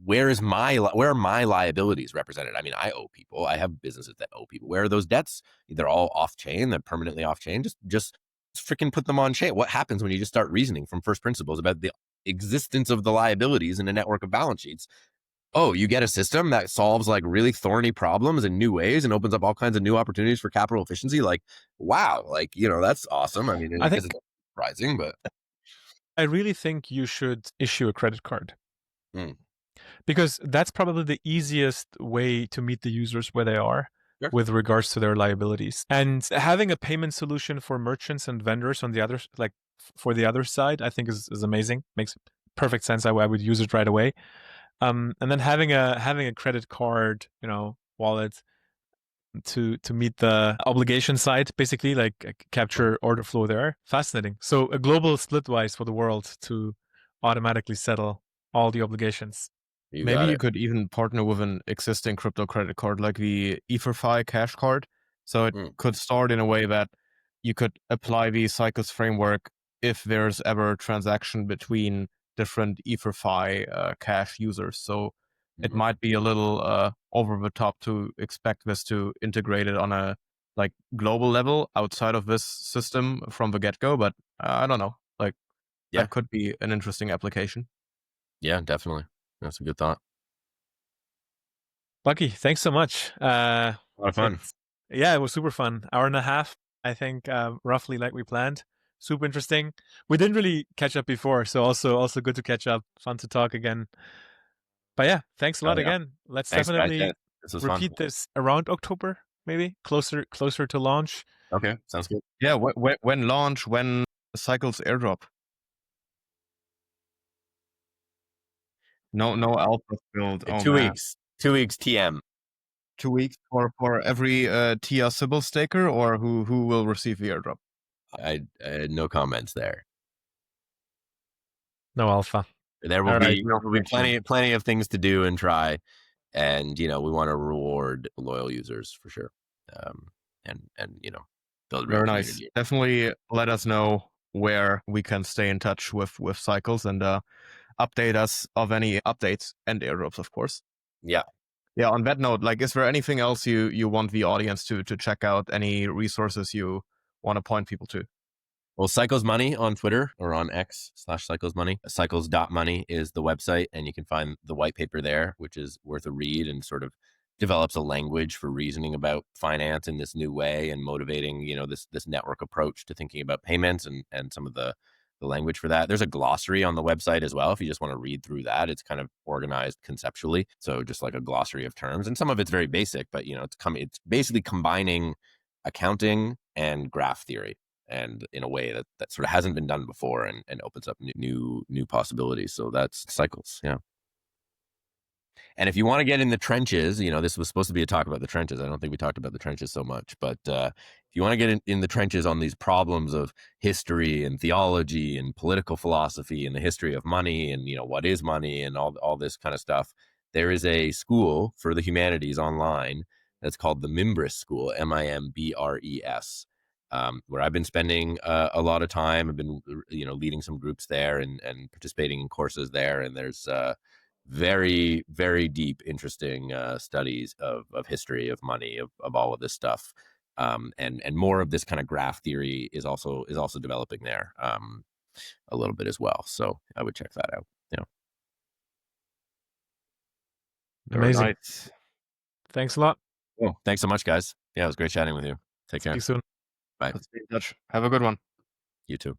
where are my liabilities represented? I mean, I owe people. I have businesses that owe people. Where are those debts? They're all off chain. They're permanently off chain. Just freaking put them on chain. What happens when you just start reasoning from first principles about the existence of the liabilities in a network of balance sheets? Oh, you get a system that solves like really thorny problems in new ways and opens up all kinds of new opportunities for capital efficiency. Like, wow, like, that's awesome. I mean, I guess it's surprising, but I really think you should issue a credit card. Mm. Because that's probably the easiest way to meet the users where they are with regards to their liabilities. And having a payment solution for merchants and vendors on the other, like for the other side, I think is amazing. Makes perfect sense. I would use it right away. And then having a credit card, wallet to meet the obligation side, basically, like capture order flow there. Fascinating. So a global splitwise for the world to automatically settle all the obligations. Maybe you could even partner with an existing crypto credit card like the EtherFi cash card. So it could start in a way that you could apply the Cycles framework if there's ever a transaction between different EtherFi cash users. So it might be a little over the top to expect this to integrate it on a like global level outside of this system from the get-go. But I don't know. Like that could be an interesting application. Yeah, definitely. That's a good thought. Lucky, thanks so much. A lot of fun. Yeah, it was super fun. Hour and a half, I think, roughly like we planned. Super interesting. We didn't really catch up before, so also good to catch up. Fun to talk again. But yeah, thanks a lot again. Let's definitely repeat this around October, maybe closer to launch. Okay, sounds good. Yeah, when launch, when Cycles airdrop. No alpha build. Oh, 2 weeks. 2 weeks TM. 2 weeks for every TIA Sybil staker, or who will receive the airdrop? I no comments there. No alpha. There will be plenty of things to do and try, and we want to reward loyal users for sure. and build real Very nice. community. Definitely let us know where we can stay in touch with Cycles, and update us of any updates and airdrops, of course. Yeah. Yeah. On that note, like, is there anything else you want the audience to check out? Any resources you want to point people to? Well, Cycles Money on Twitter or on X/Cycles Money. Cycles.money is the website, and you can find the white paper there, which is worth a read and sort of develops a language for reasoning about finance in this new way and motivating, this network approach to thinking about payments and some of the language for that. There's a glossary on the website as well if you just want to read through that. It's kind of organized conceptually, so just like a glossary of terms, and some of it's very basic, but it's basically combining accounting and graph theory, and in a way that sort of hasn't been done before, and opens up new possibilities. So that's Cycles. Yeah. And if you want to get in the trenches, this was supposed to be a talk about the trenches. I don't think we talked about the trenches so much, but if you want to get in the trenches on these problems of history and theology and political philosophy and the history of money and, what is money and all this kind of stuff, there is a school for the humanities online that's called the Mimbres School, Mimbres, where I've been spending a lot of time. I've been, leading some groups there and participating in courses there. And there's very, very deep, interesting studies of history, of money, of all of this stuff, and more of this kind of graph theory is also developing there a little bit as well. So I would check that out. Yeah. Amazing. Nice. Thanks a lot. Well, thanks so much, guys. Yeah, it was great chatting with you. Take care. See you soon. Bye. Let's be in touch. Have a good one. You too.